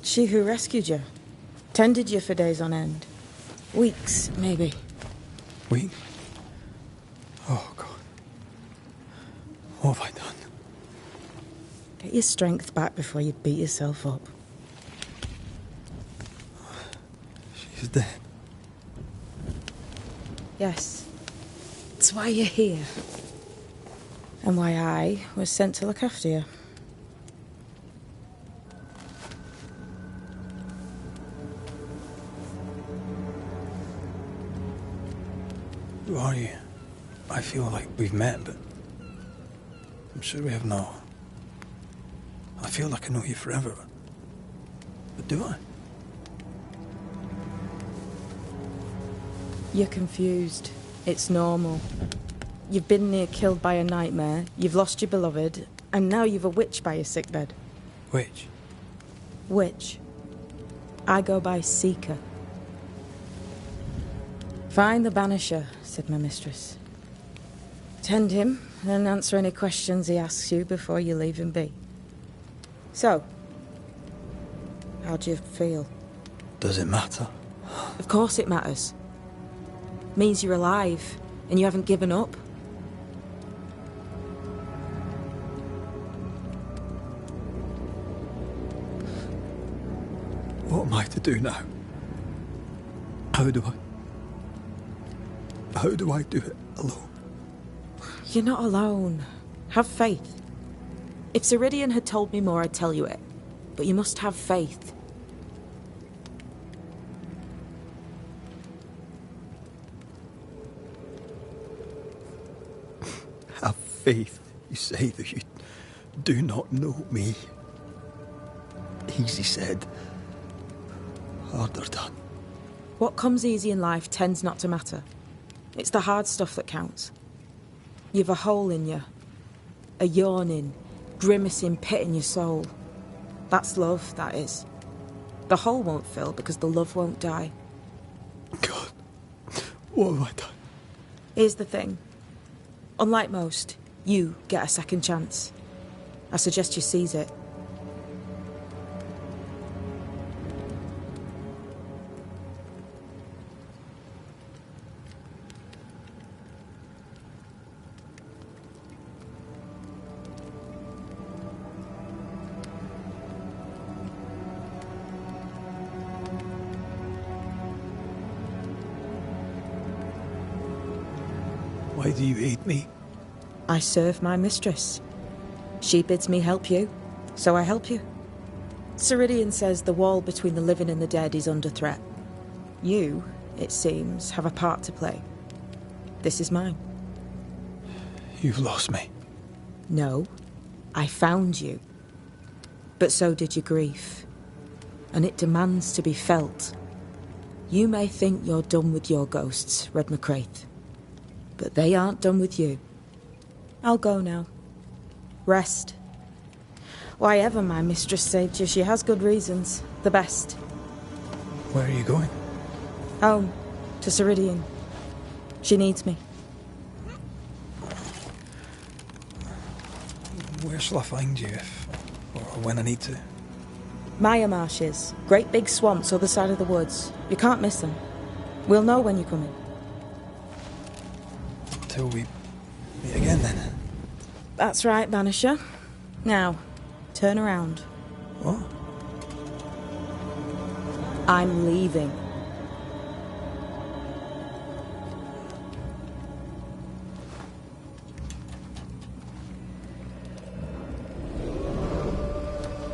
She who rescued you. Tended you for days on end. Weeks, maybe. Weak? Oh, God. What have I done? Get your strength back before you beat yourself up. She's dead. Yes. That's why you're here. And why I was sent to look after you. Who are you? I feel like we've met, but I'm sure we have not. I feel like I know you forever, but do I? You're confused. It's normal. You've been near killed by a nightmare, you've lost your beloved, and now you've a witch by your sickbed. Witch? Witch. I go by Seeker. Find the Banisher, said my mistress. Tend him, then answer any questions he asks you before you leave him be. So, how do you feel? Does it matter? Of course it matters. Means you're alive, and you haven't given up. What am I to do now? How do I do it alone? You're not alone. Have faith. If Ceridian had told me more, I'd tell you it. But you must have faith. Have faith, you say, that you do not know me. Easy said, harder done. What comes easy in life tends not to matter. It's the hard stuff that counts. You've a hole in you. A yawning, grimacing pit in your soul. That's love, that is. The hole won't fill because the love won't die. God, what have I done? Here's the thing. Unlike most, you get a second chance. I suggest you seize it. Why do you hate me? I serve my mistress. She bids me help you, so I help you. Ceridian says the wall between the living and the dead is under threat. You, it seems, have a part to play. This is mine. You've lost me. No, I found you. But so did your grief. And it demands to be felt. You may think you're done with your ghosts, Red McCraith. But they aren't done with you. I'll go now. Rest. Why ever my mistress saved you, she has good reasons. The best. Where are you going? Home. To Ceridian. She needs me. Where shall I find you if, or when I need to? Maya Marshes. Great big swamps other side of the woods. You can't miss them. We'll know when you're coming. Till we meet again, then. That's right, Banisher. Now, turn around. What? I'm leaving.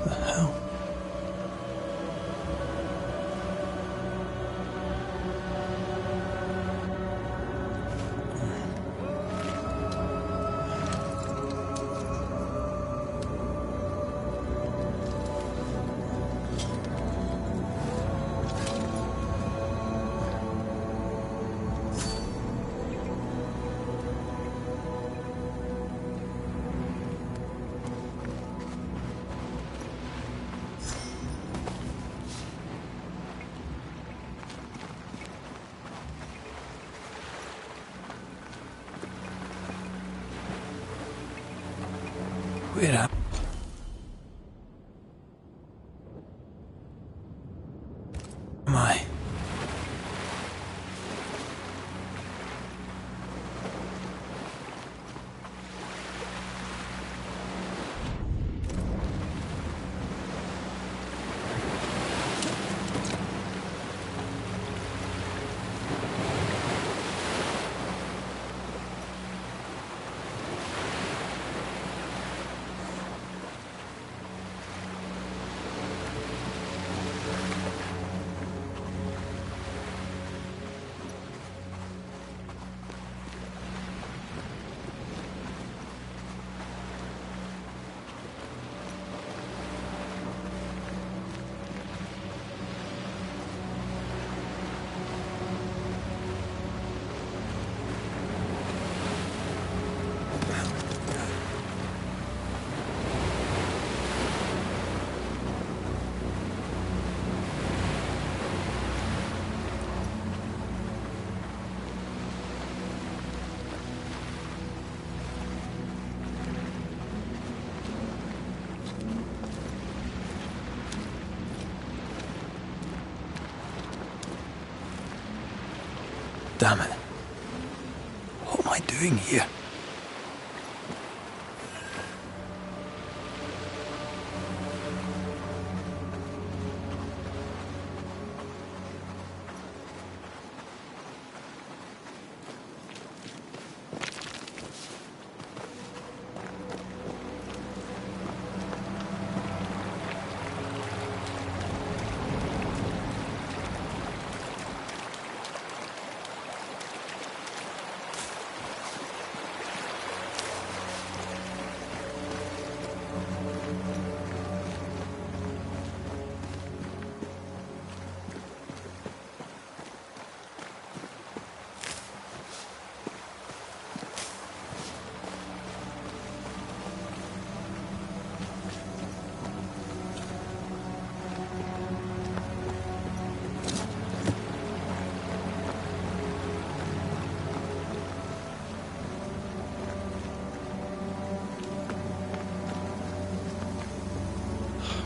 The hell? Where am I? damn it. What am I doing here?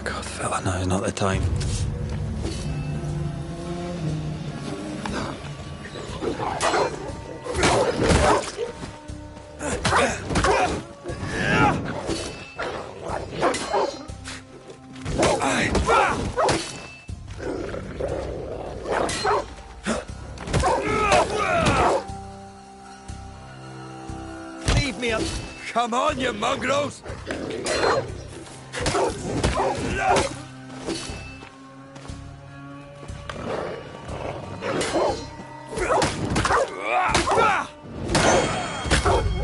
God, fella, now's not the time. Leave me up. Come on, you mongrels!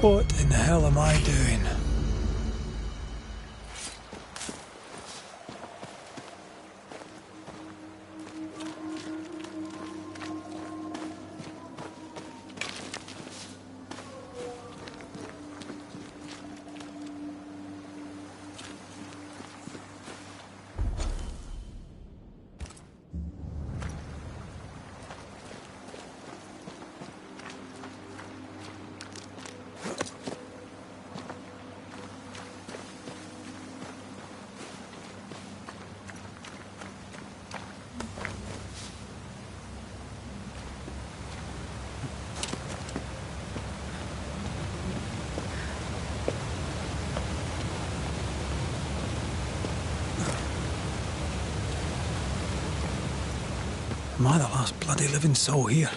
What in the hell am I doing? Am I the last bloody living soul here?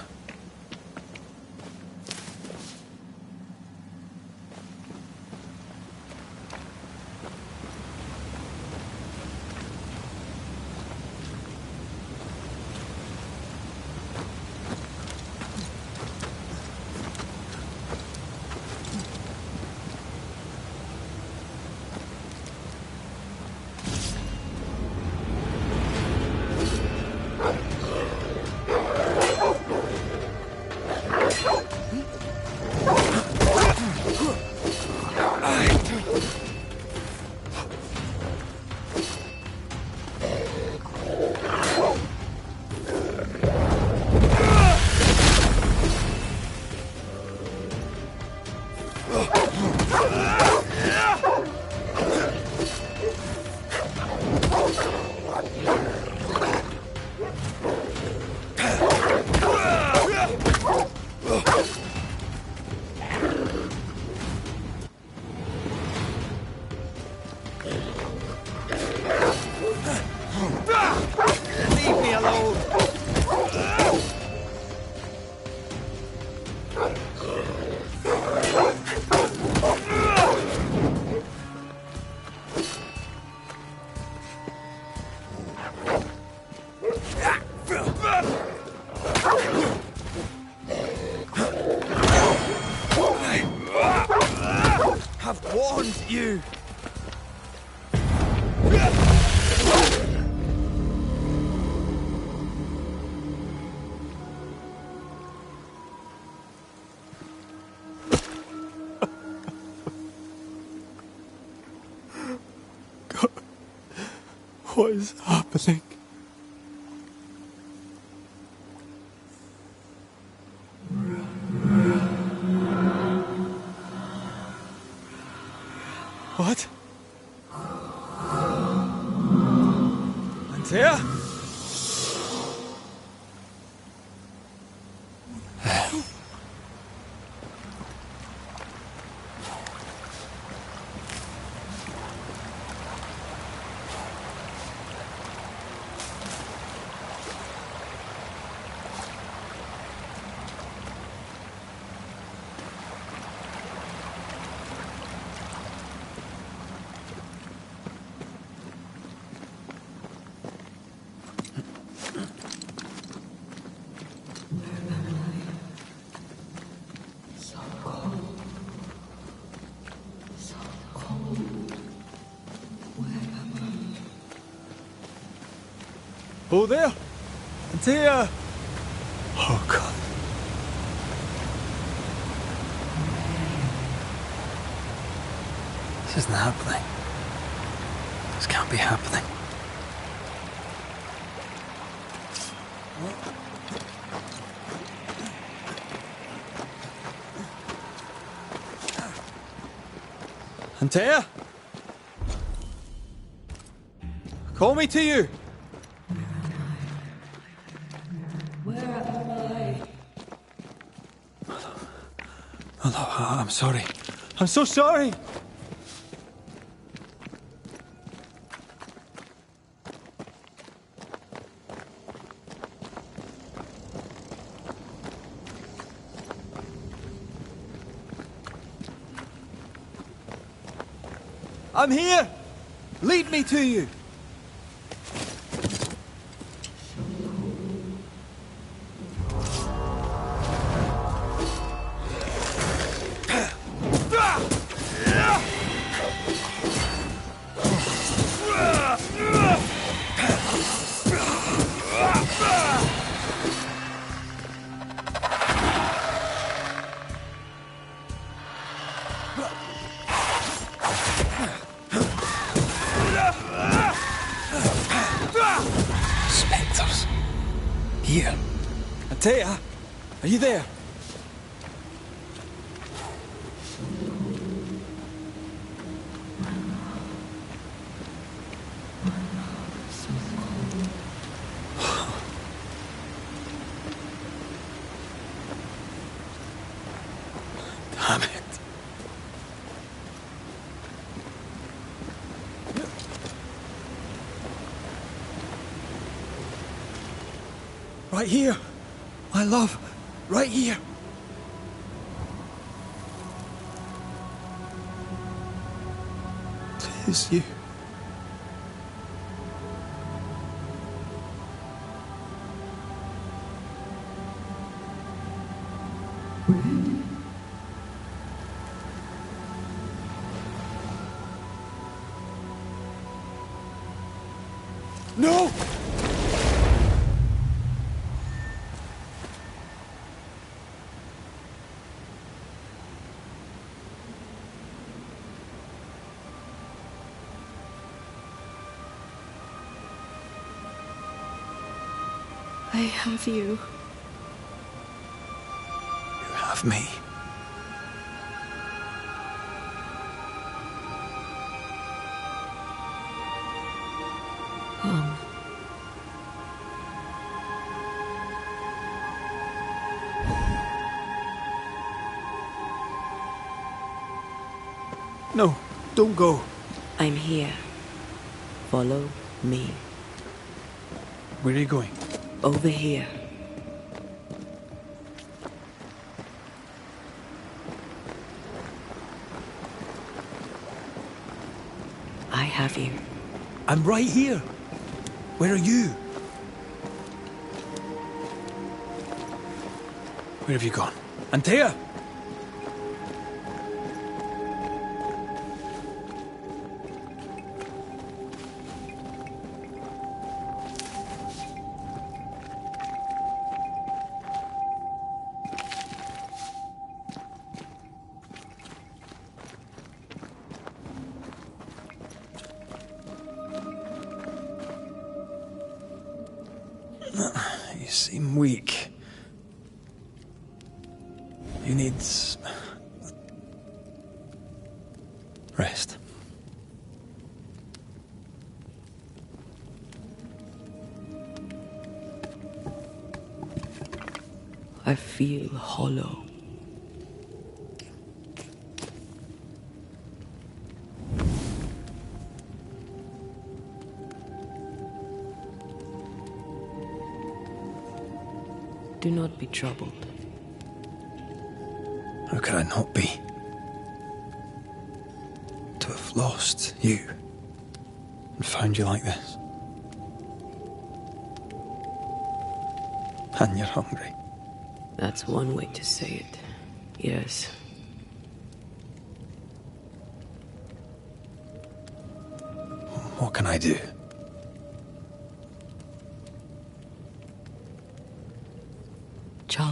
Leave me alone! I've warned you! God, what is happening? What? Antea? Oh, there! Antea! Oh, God. This isn't happening. This can't be happening. Antea? Call me to you! Where am I? Oh, I'm sorry. I'm so sorry! I'm here! Lead me to you! Spectres. Here. Antea, are you there? Damn it. Right here. My love. Right here. Tis you. No! I have you. You have me. No, don't go. I'm here. Follow me. Where are you going? Over here. I have you. I'm right here. Where are you? Where have you gone? Antea! You seem weak. You need rest. I feel hollow. Do not be troubled. How could I not be? To have lost you and found you like this. And you're hungry. That's one way to say it. Yes. What can I do?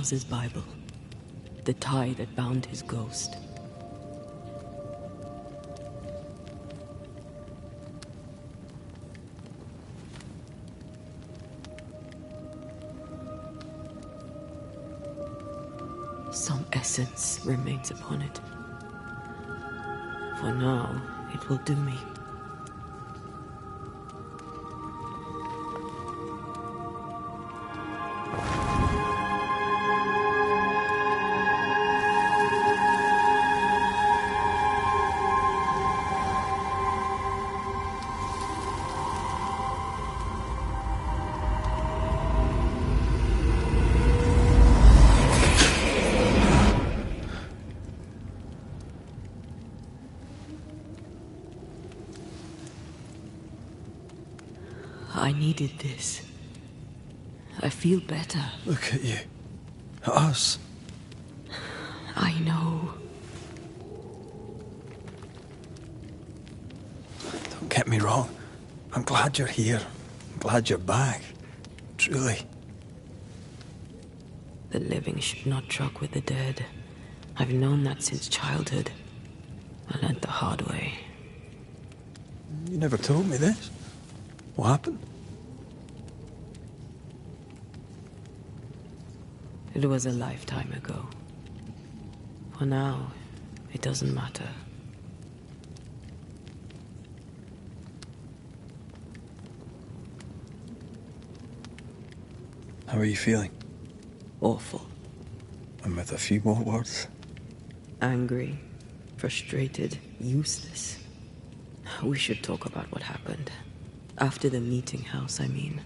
Charles's Bible. The tie that bound his ghost. Some essence remains upon it. For now, it will do me. I needed this. I feel better. Look at you. At us. I know. Don't get me wrong. I'm glad you're here. I'm glad you're back. Truly. The living should not truck with the dead. I've known that since childhood. I learned the hard way. You never told me this. What happened? It was a lifetime ago. For now, it doesn't matter. How are you feeling? Awful. And with a few more words? Angry, frustrated, useless. We should talk about what happened. After the meeting house, I mean.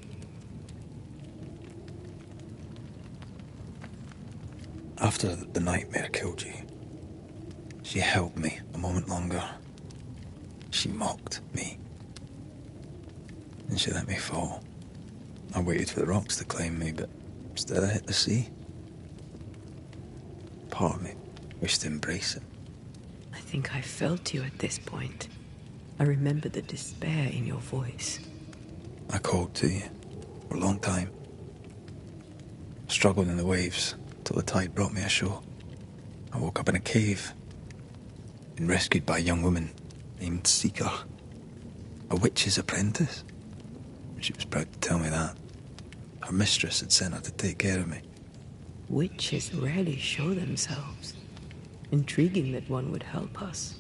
After the nightmare killed you, she held me a moment longer. She mocked me. And she let me fall. I waited for the rocks to claim me, but instead I hit the sea. Part of me wished to embrace it. I think I felt you at this point. I remember the despair in your voice. I called to you for a long time. Struggled in the waves till the tide brought me ashore. I woke up in a cave, been rescued by a young woman named Seeker, a witch's apprentice. She was proud to tell me that. Her mistress had sent her to take care of me. Witches rarely show themselves. Intriguing that one would help us.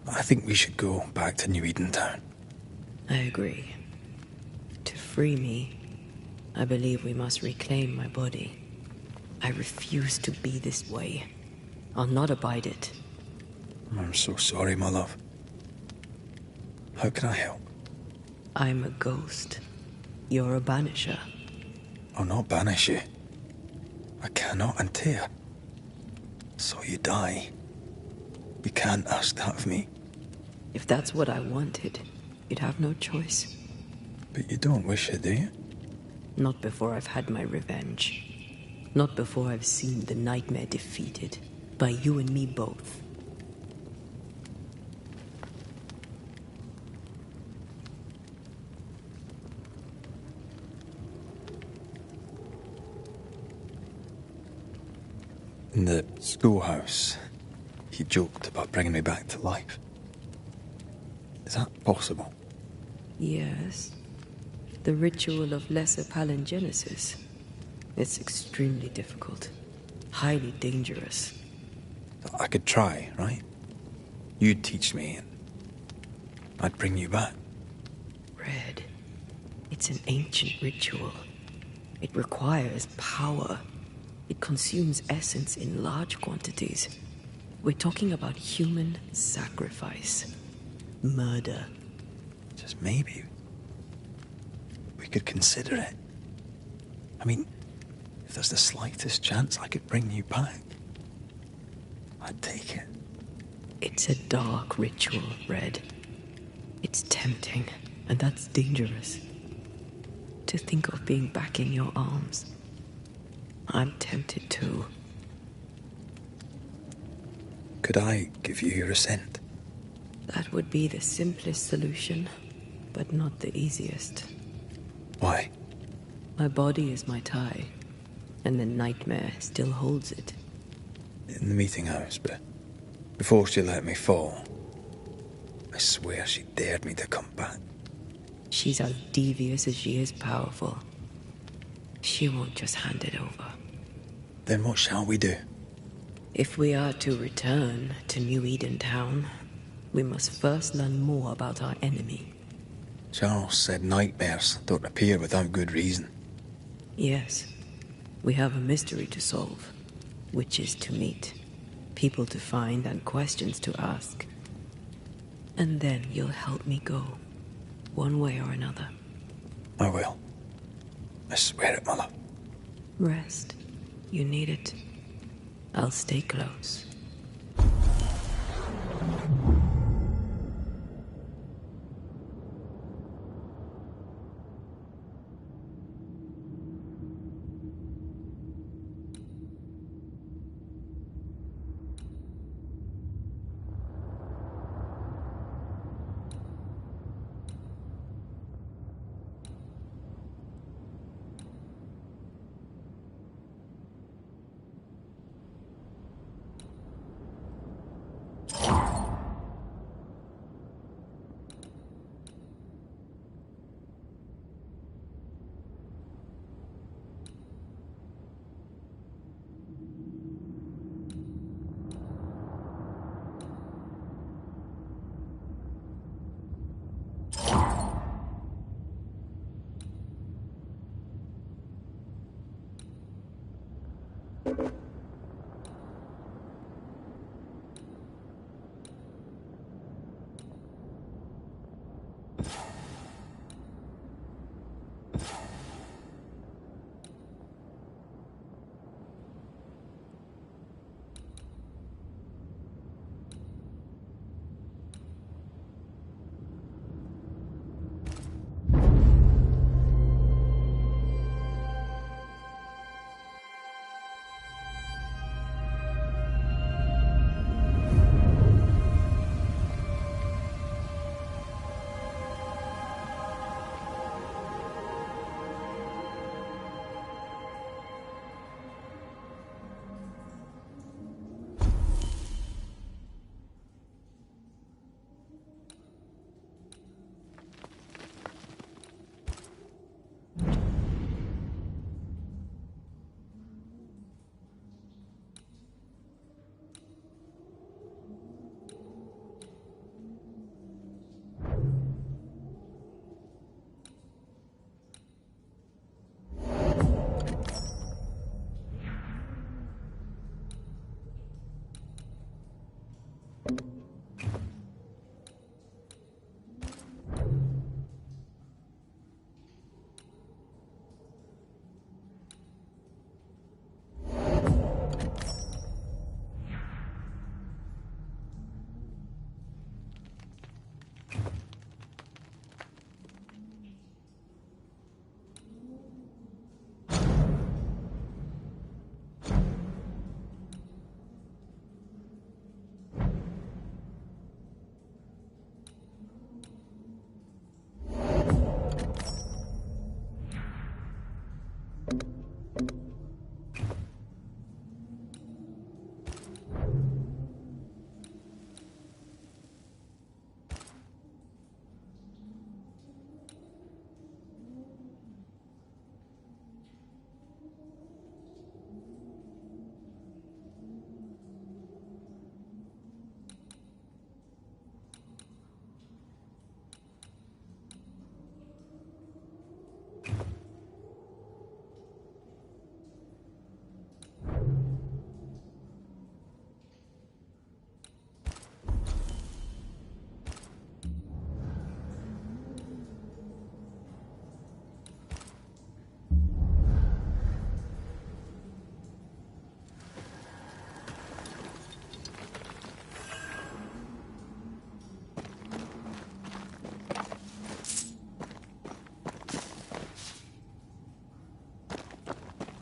I think we should go back to New Eden Town. I agree. To free me, I believe we must reclaim my body. I refuse to be this way. I'll not abide it. I'm so sorry, my love. How can I help? I'm a ghost. You're a banisher. I'll not banish you. I cannot until. So you die. You can't ask that of me. If that's what I wanted, you'd have no choice. But you don't wish it, do you? Not before I've had my revenge. Not before I've seen the nightmare defeated. By you and me both. In the schoolhouse, he joked about bringing me back to life. Is that possible? Yes. The ritual of lesser palingenesis. It's extremely difficult. Highly dangerous. I could try, right? You'd teach me, and I'd bring you back. Red. It's an ancient ritual. It requires power. It consumes essence in large quantities. We're talking about human sacrifice. Murder. Just maybe we could consider it. I mean, if there's the slightest chance I could bring you back, I'd take it. It's a dark ritual, Red. It's tempting, and that's dangerous. To think of being back in your arms. I'm tempted too. Could I give you your assent? That would be the simplest solution, but not the easiest. Why? My body is my tie, and the nightmare still holds it. In the meeting house, but before she let me fall, I swear she dared me to come back. She's as devious as she is powerful. She won't just hand it over. Then what shall we do? If we are to return to New Eden Town, we must first learn more about our enemy. Charles said nightmares don't appear without good reason. Yes, we have a mystery to solve. Witches to meet, people to find, and questions to ask. And then you'll help me go, one way or another. I will. I swear it, Mother. Rest. You need it. I'll stay close.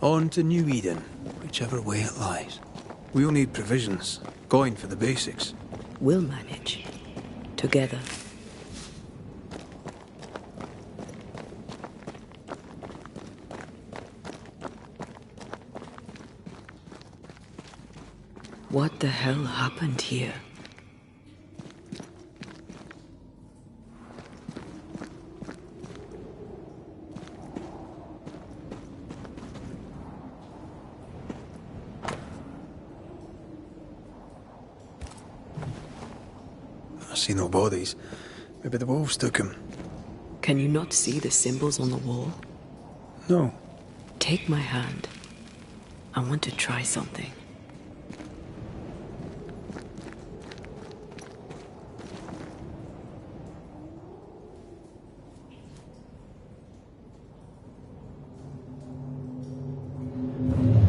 On to New Eden, whichever way it lies. We'll need provisions, going for the basics. We'll manage. Together. What the hell happened here? I see no bodies. Maybe the wolves took him. Can you not see the symbols on the wall? No. Take my hand. I want to try something.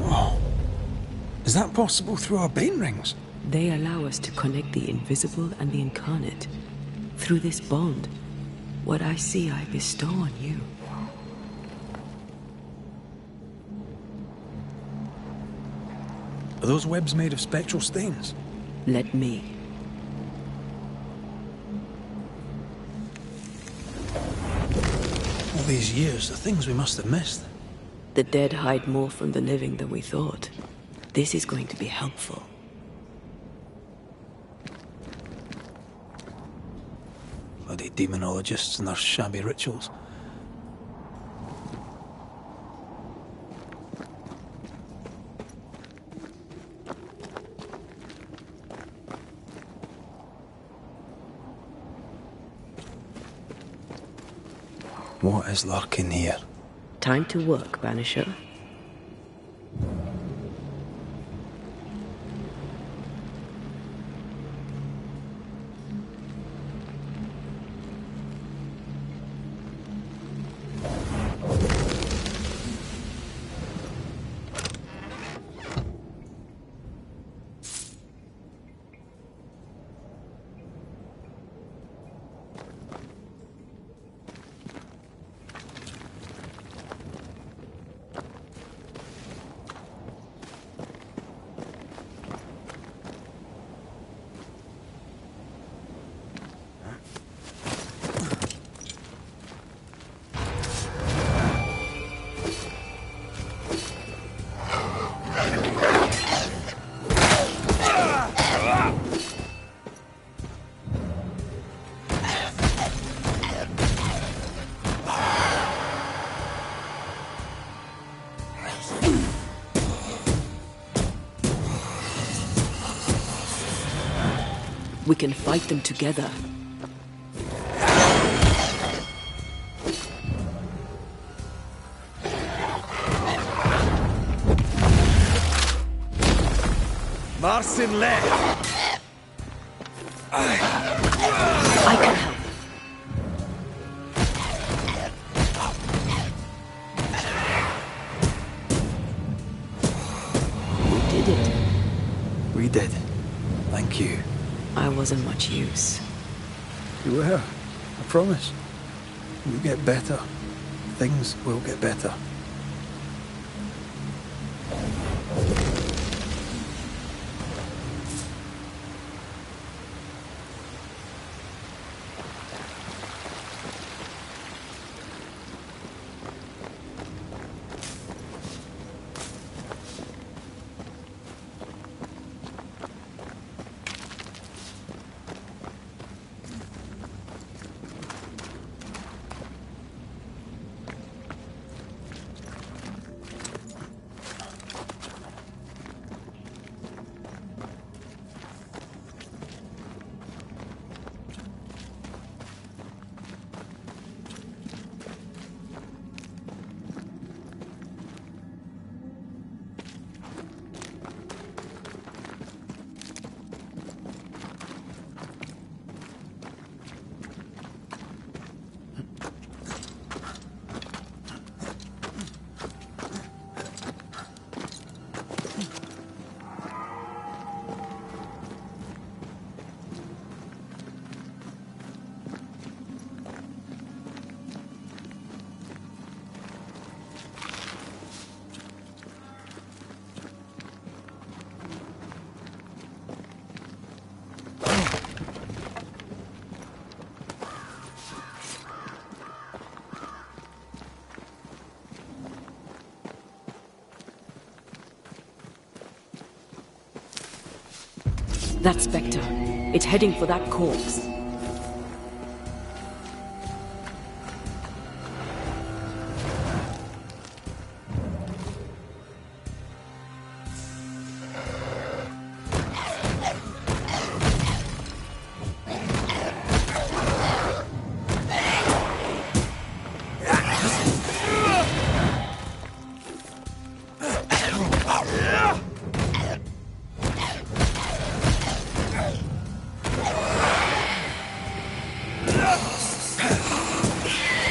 Oh. Is that possible through our bane rings? They allow us to connect the invisible and the incarnate. Through this bond, what I see I bestow on you. Are those webs made of spectral stains? Let me. All these years, the things we must have missed. The dead hide more from the living than we thought. This is going to be helpful. Bloody demonologists and their shabby rituals. What is lurking here? Time to work, Banisher. We can fight them together. Marcin left. I can help. We did it. We did. Thank you. I wasn't much use. You were. I promise. We'll get better. Things will get better. That spectre. It's heading for that corpse.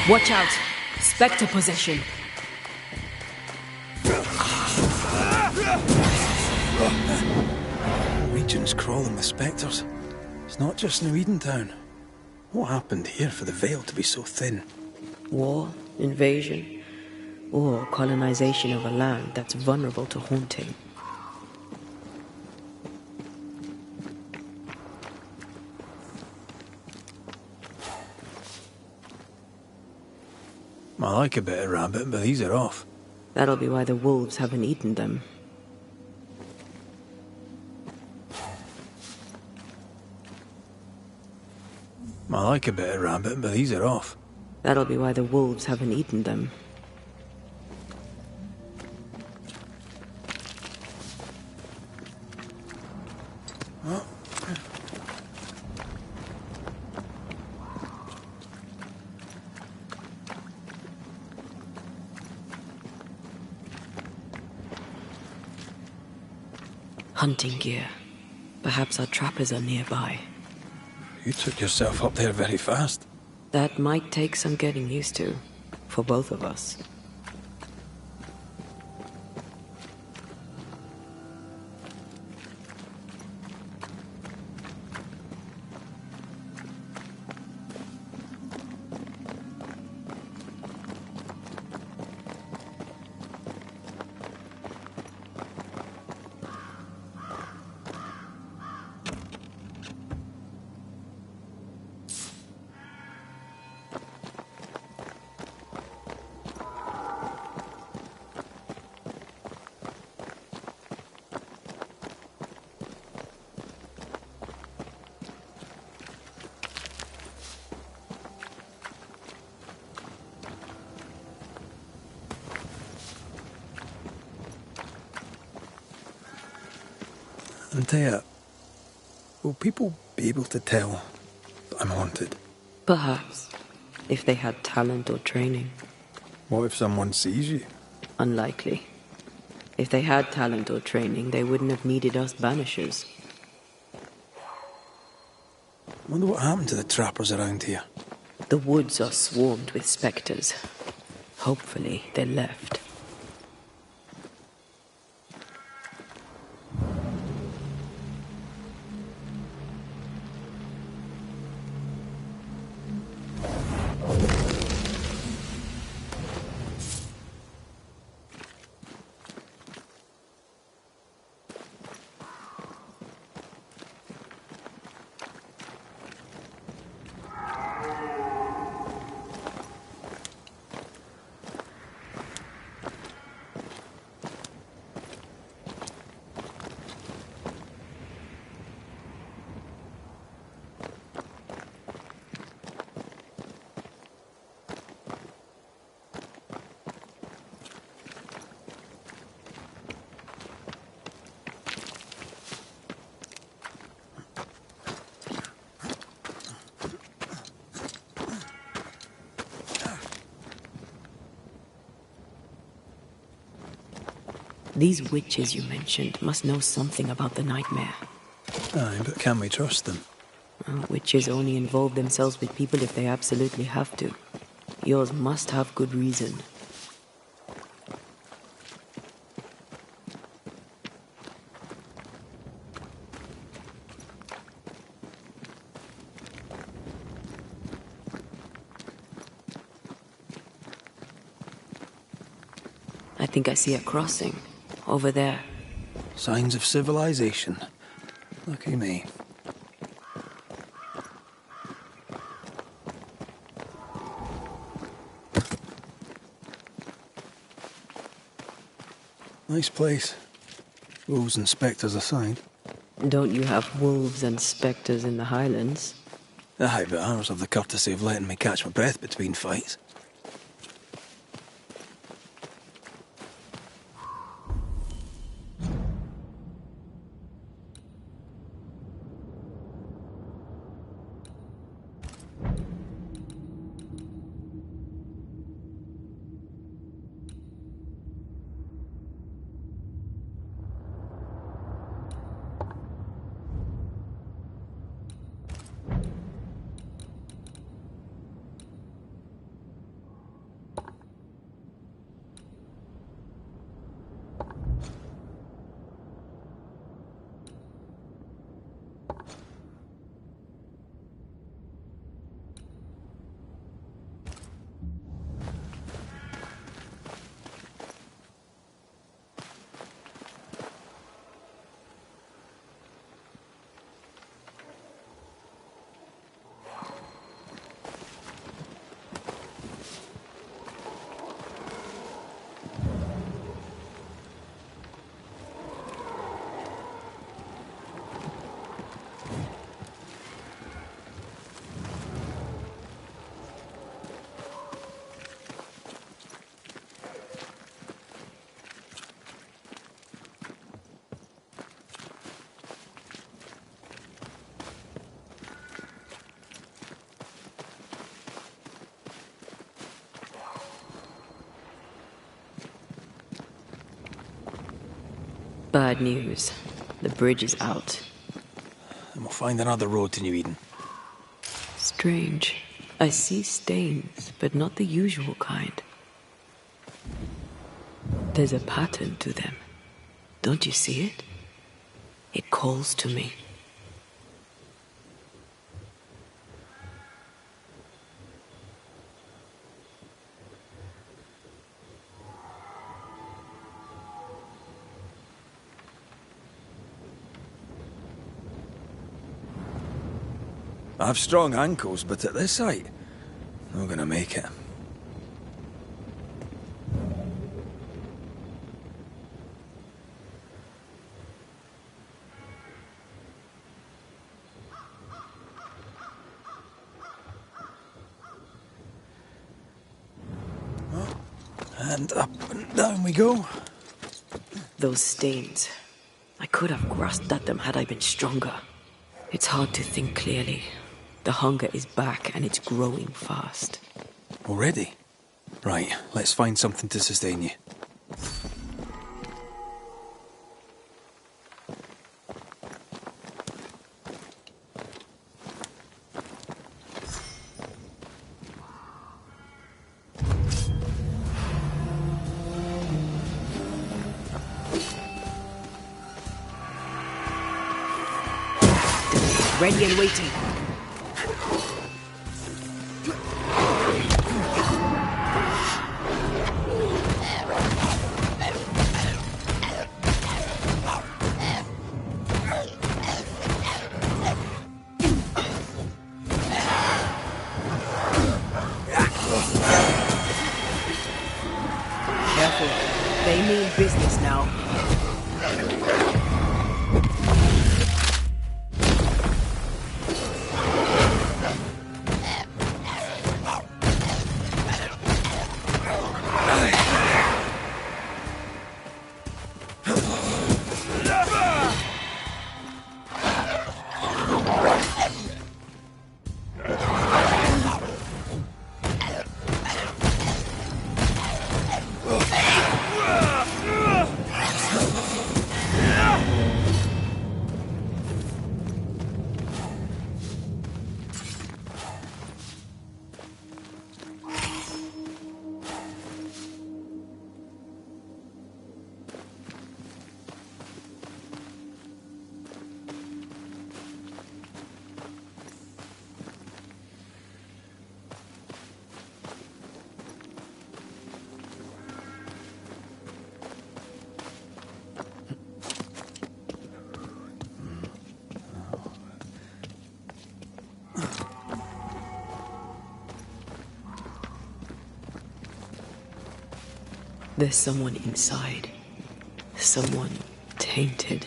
Watch out! Spectre possession. The region's crawling with spectres. It's not just New Eden Town. What happened here for the veil to be so thin? War, invasion, or colonization of a land that's vulnerable to haunting. I like a bit of rabbit, but these are off. That'll be why the wolves haven't eaten them. I like a bit of rabbit, but these are off. That'll be why the wolves haven't eaten them. Hunting gear. Perhaps our trappers are nearby. You took yourself up there very fast. That might take some getting used to, for both of us. Antea, will people be able to tell that I'm haunted? Perhaps, if they had talent or training. What if someone sees you? Unlikely. If they had talent or training, they wouldn't have needed us Banishers. Wonder what happened to the trappers around here. The woods are swarmed with spectres. Hopefully, they left. These witches you mentioned must know something about the nightmare. Aye, but can we trust them? Witches only involve themselves with people if they absolutely have to. Yours must have good reason. I think I see a crossing. Over there. Signs of civilization. Lucky me. Nice place. Wolves and spectres aside. Don't you have wolves and spectres in the Highlands? Aye, but ours have the courtesy of letting me catch my breath between fights. Bad news. The bridge is out. And we'll find another road to New Eden. Strange. I see stains, but not the usual kind. There's a pattern to them. Don't you see it? It calls to me. I've strong ankles, but at this height, not gonna make it. And up and down we go. Those stains. I could have grasped at them had I been stronger. It's hard to think clearly. The hunger is back and it's growing fast. Already? Right, let's find something to sustain you. Ready and waiting. Careful. They mean business now. There's someone inside. Someone tainted.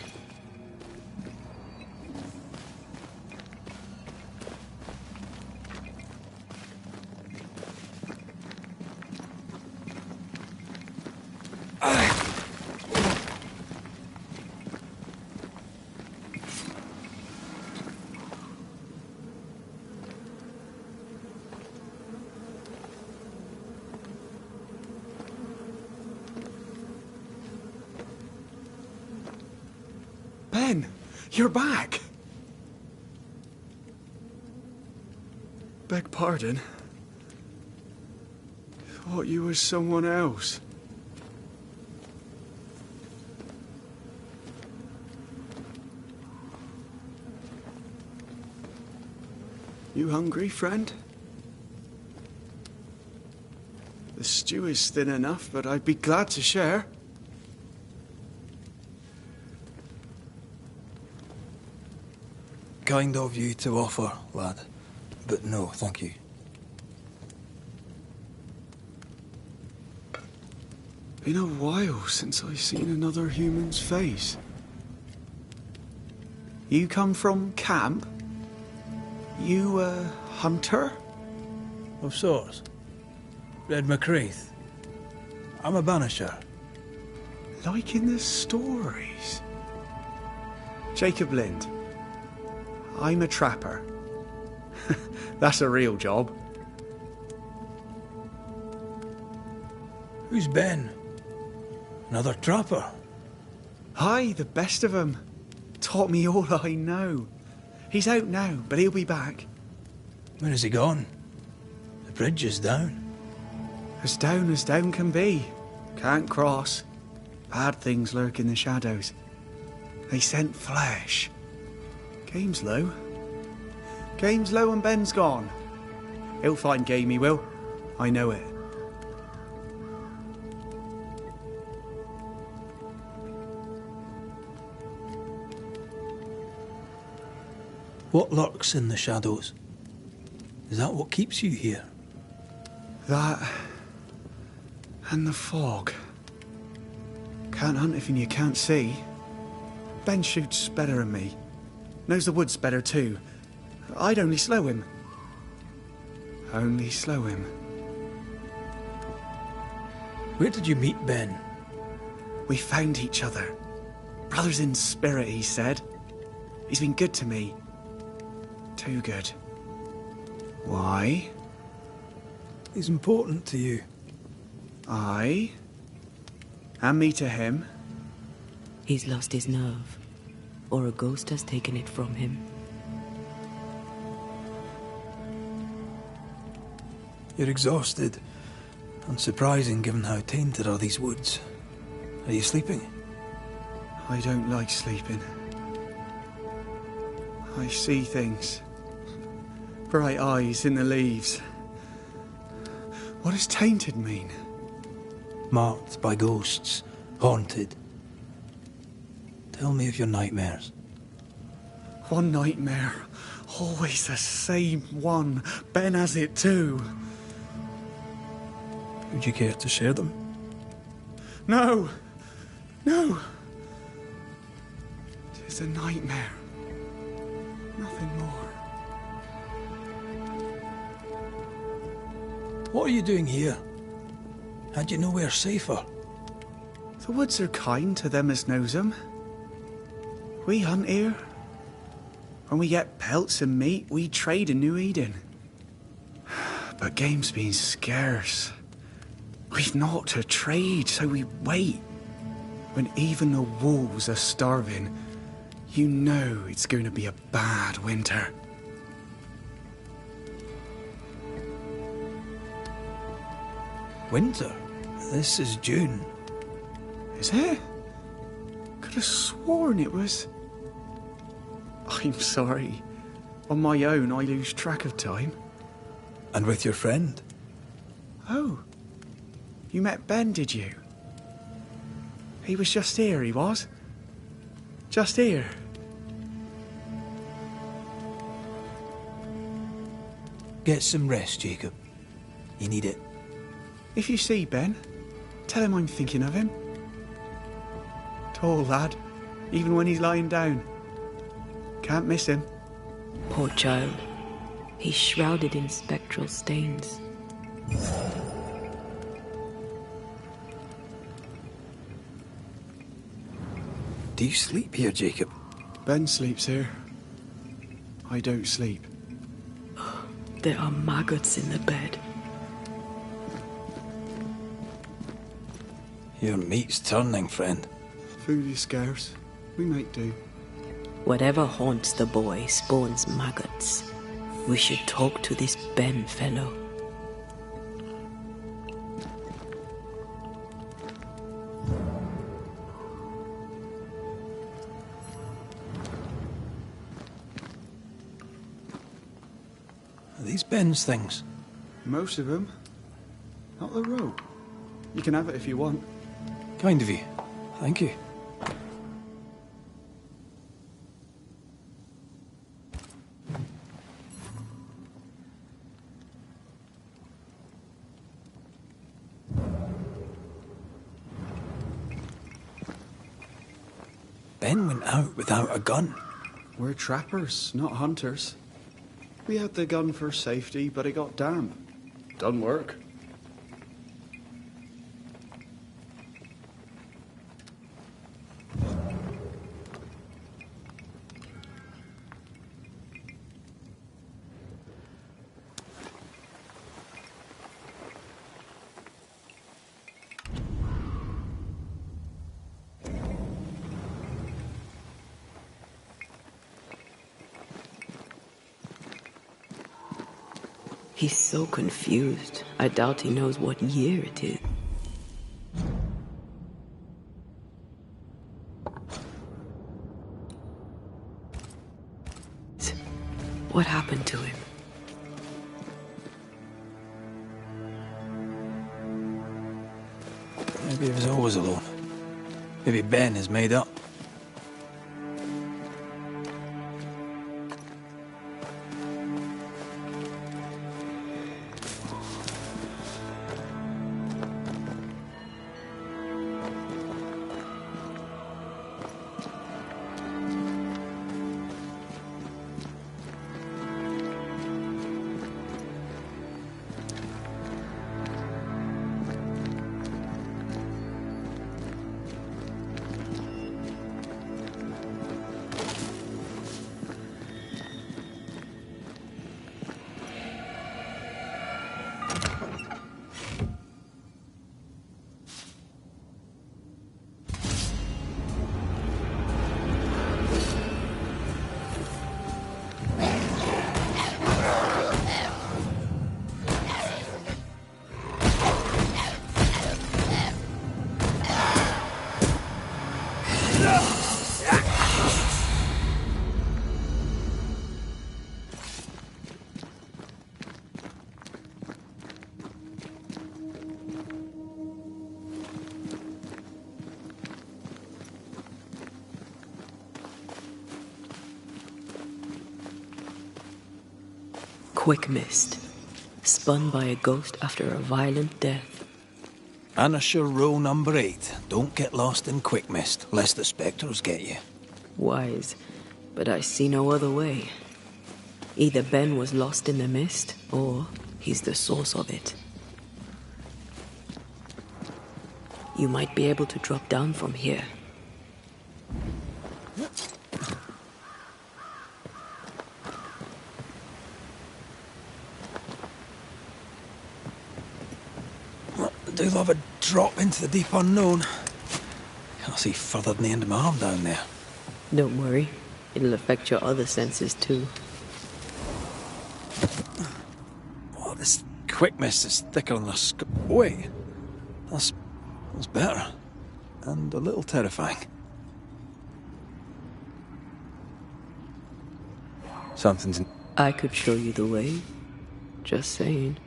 Ben, you're back. Beg pardon. Thought you was someone else. You hungry, friend? The stew is thin enough, but I'd be glad to share. Kind of you to offer, lad. But no, thank you. Been a while since I've seen another human's face. You come from camp? You a hunter? Of sorts. Red McCraith. I'm a Banisher. Like in the stories. Jacob Lind. I'm a trapper. That's a real job. Who's Ben? Another trapper? Aye, the best of 'em. Taught me all I know. He's out now, but he'll be back. Where has he gone? The bridge is down. As down can be. Can't cross. Bad things lurk in the shadows. They scent flesh. Game's low. Game's low and Ben's gone. He'll find game, he will. I know it. What lurks in the shadows? Is that what keeps you here? That and the fog. Can't hunt if you can't see. Ben shoots better than me. Knows the woods better too. I'd only slow him. Only slow him. Where did you meet Ben? We found each other. Brothers in spirit, he said. He's been good to me. Too good. Why? He's important to you. Aye. And me to him. He's lost his nerve, or a ghost has taken it from him. You're exhausted. Unsurprising given how tainted are these woods. Are you sleeping? I don't like sleeping. I see things. Bright eyes in the leaves. What does tainted mean? Marked by ghosts. Haunted. Tell me of your nightmares. One nightmare. Always the same one. Ben has it too. Would you care to share them? No! No! It's a nightmare. Nothing more. What are you doing here? Had you nowhere safer? The woods are kind to them as knows 'em. We hunt here. When we get pelts and meat, we trade in New Eden. But game's been scarce. We've naught to trade, so we wait. When even the wolves are starving, you know it's going to be a bad winter. Winter? This is June. Is it? Could have sworn it was... I'm sorry. On my own, I lose track of time. And with your friend? Oh. You met Ben, did you? He was just here, he was. Just here. Get some rest, Jacob. You need it. If you see Ben, tell him I'm thinking of him. Tall lad, even when he's lying down. Can't miss him. Poor child. He's shrouded in spectral stains. Do you sleep here, Jacob? Ben sleeps here. I don't sleep. There are maggots in the bed. Your meat's turning, friend. Food is scarce. We make do. Whatever haunts the boy spawns maggots. We should talk to this Ben fellow. Are these Ben's things? Most of them. Not the rope. You can have it if you want. Kind of you. Thank you. Ben went out without a gun. We're trappers, not hunters. We had the gun for safety, but it got damp. Doesn't work. He's so confused. I doubt he knows what year it is. What happened to him? Maybe he was always alone. Maybe Ben is made up. Quick mist. Spun by a ghost after a violent death. Banisher rule number 8. Don't get lost in quick mist, lest the spectres get you. Wise, but I see no other way. Either Ben was lost in the mist, or he's the source of it. You might be able to drop down from here. I do love a drop into the deep unknown. Can't see further than the end of my arm down there. Don't worry. It'll affect your other senses too. Oh, this quick mist is thicker than a wait. That's better. And a little terrifying. Something's... I could show you the way. Just saying.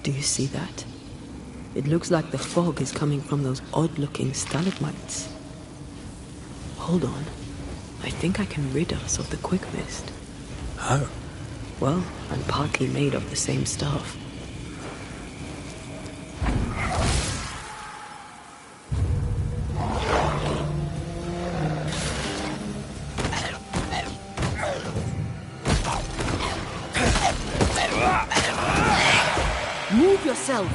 Do you see that? It looks like the fog is coming from those odd-looking stalagmites. Hold on. I think I can rid us of the quick mist. How? Well, I'm partly made of the same stuff. yourself.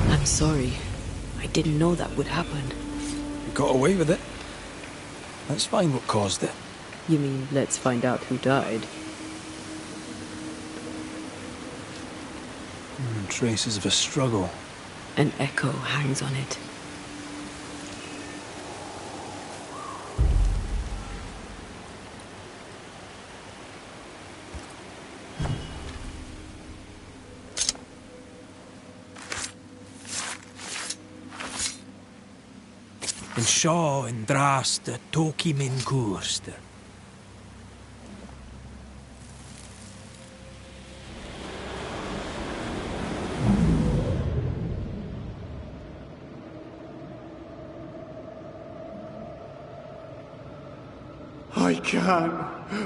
I'm sorry. I didn't know that would happen. You got away with it. Let's find what caused it. You mean, let's find out who died? Traces of a struggle. An echo hangs on it. And Shaw and Drast Toki Min Kurst.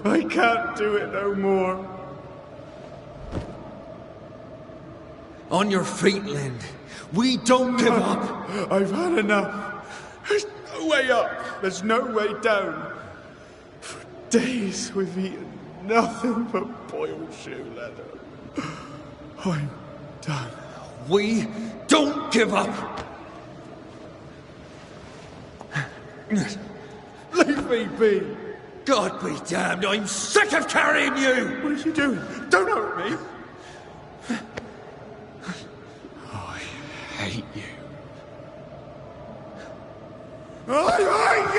I can't do it no more. On your feet, Lind. We don't give up. I've had enough. There's no way up. There's no way down. For days we've eaten nothing but boiled shoe leather. I'm done. We don't give up. Leave me be. God be damned, I'm sick of carrying you! What are you doing? Don't hurt me! I hate you. I hate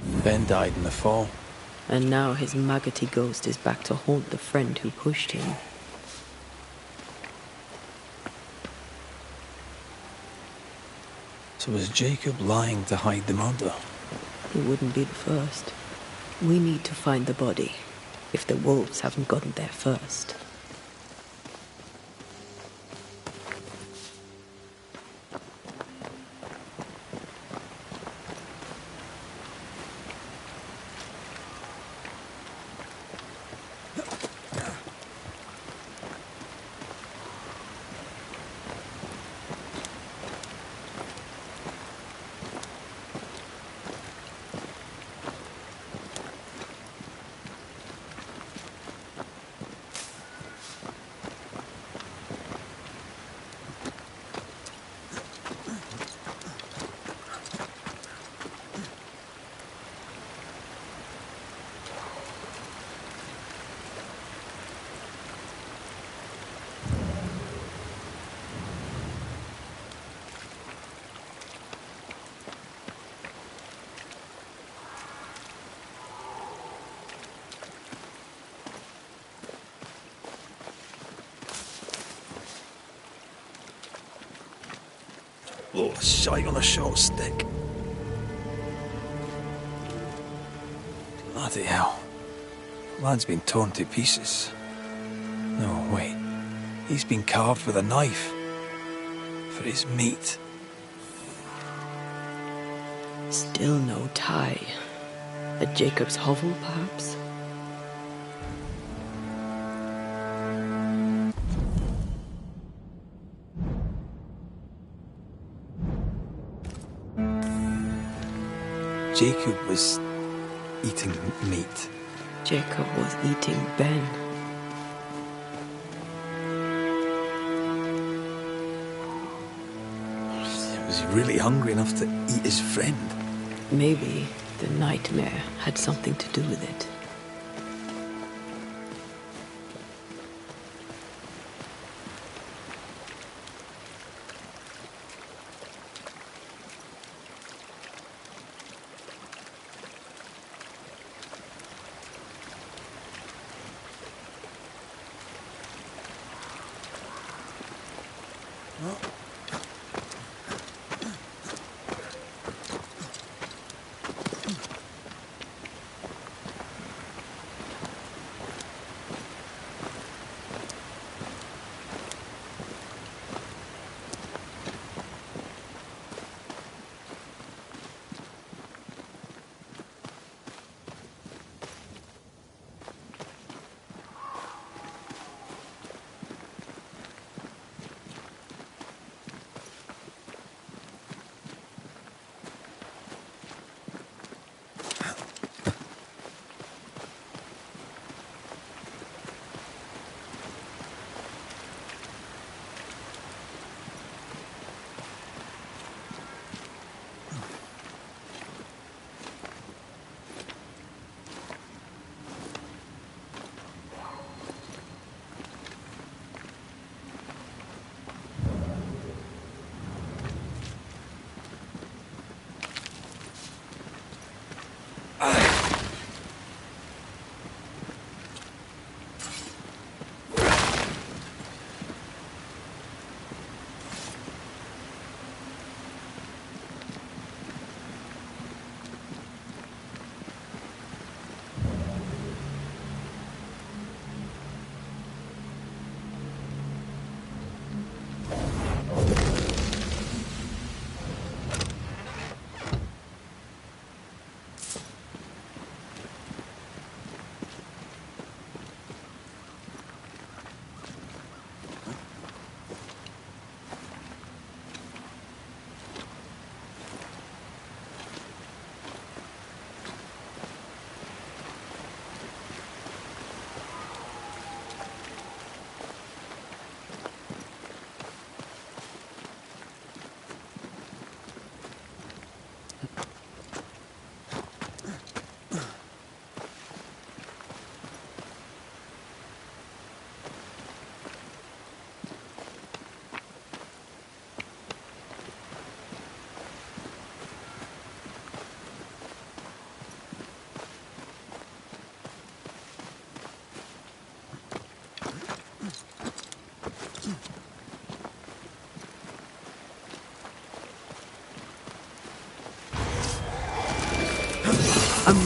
you! Ben died in the fall. And now his maggoty ghost is back to haunt the friend who pushed him. So was Jacob lying to hide the murder? He wouldn't be the first. We need to find the body, if the wolves haven't gotten there first. Oh, shite on a short stick. Bloody hell. Lad's been torn to pieces. No, wait. He's been carved with a knife. For his meat. Still no tie. At Jacob's hovel, perhaps? Jacob was eating meat. Jacob was eating Ben. Was he really hungry enough to eat his friend? Maybe the nightmare had something to do with it.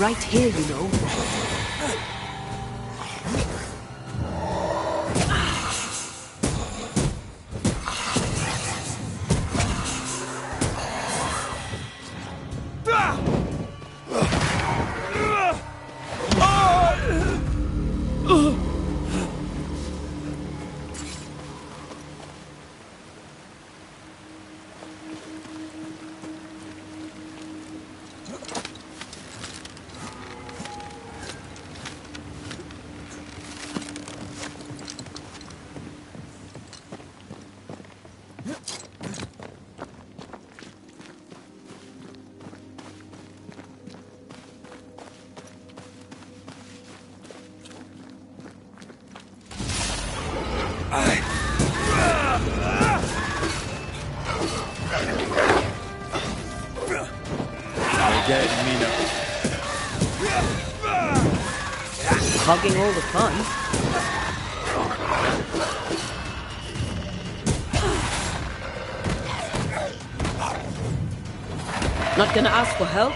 right here, you know. Hogging all the fun. Not gonna ask for help?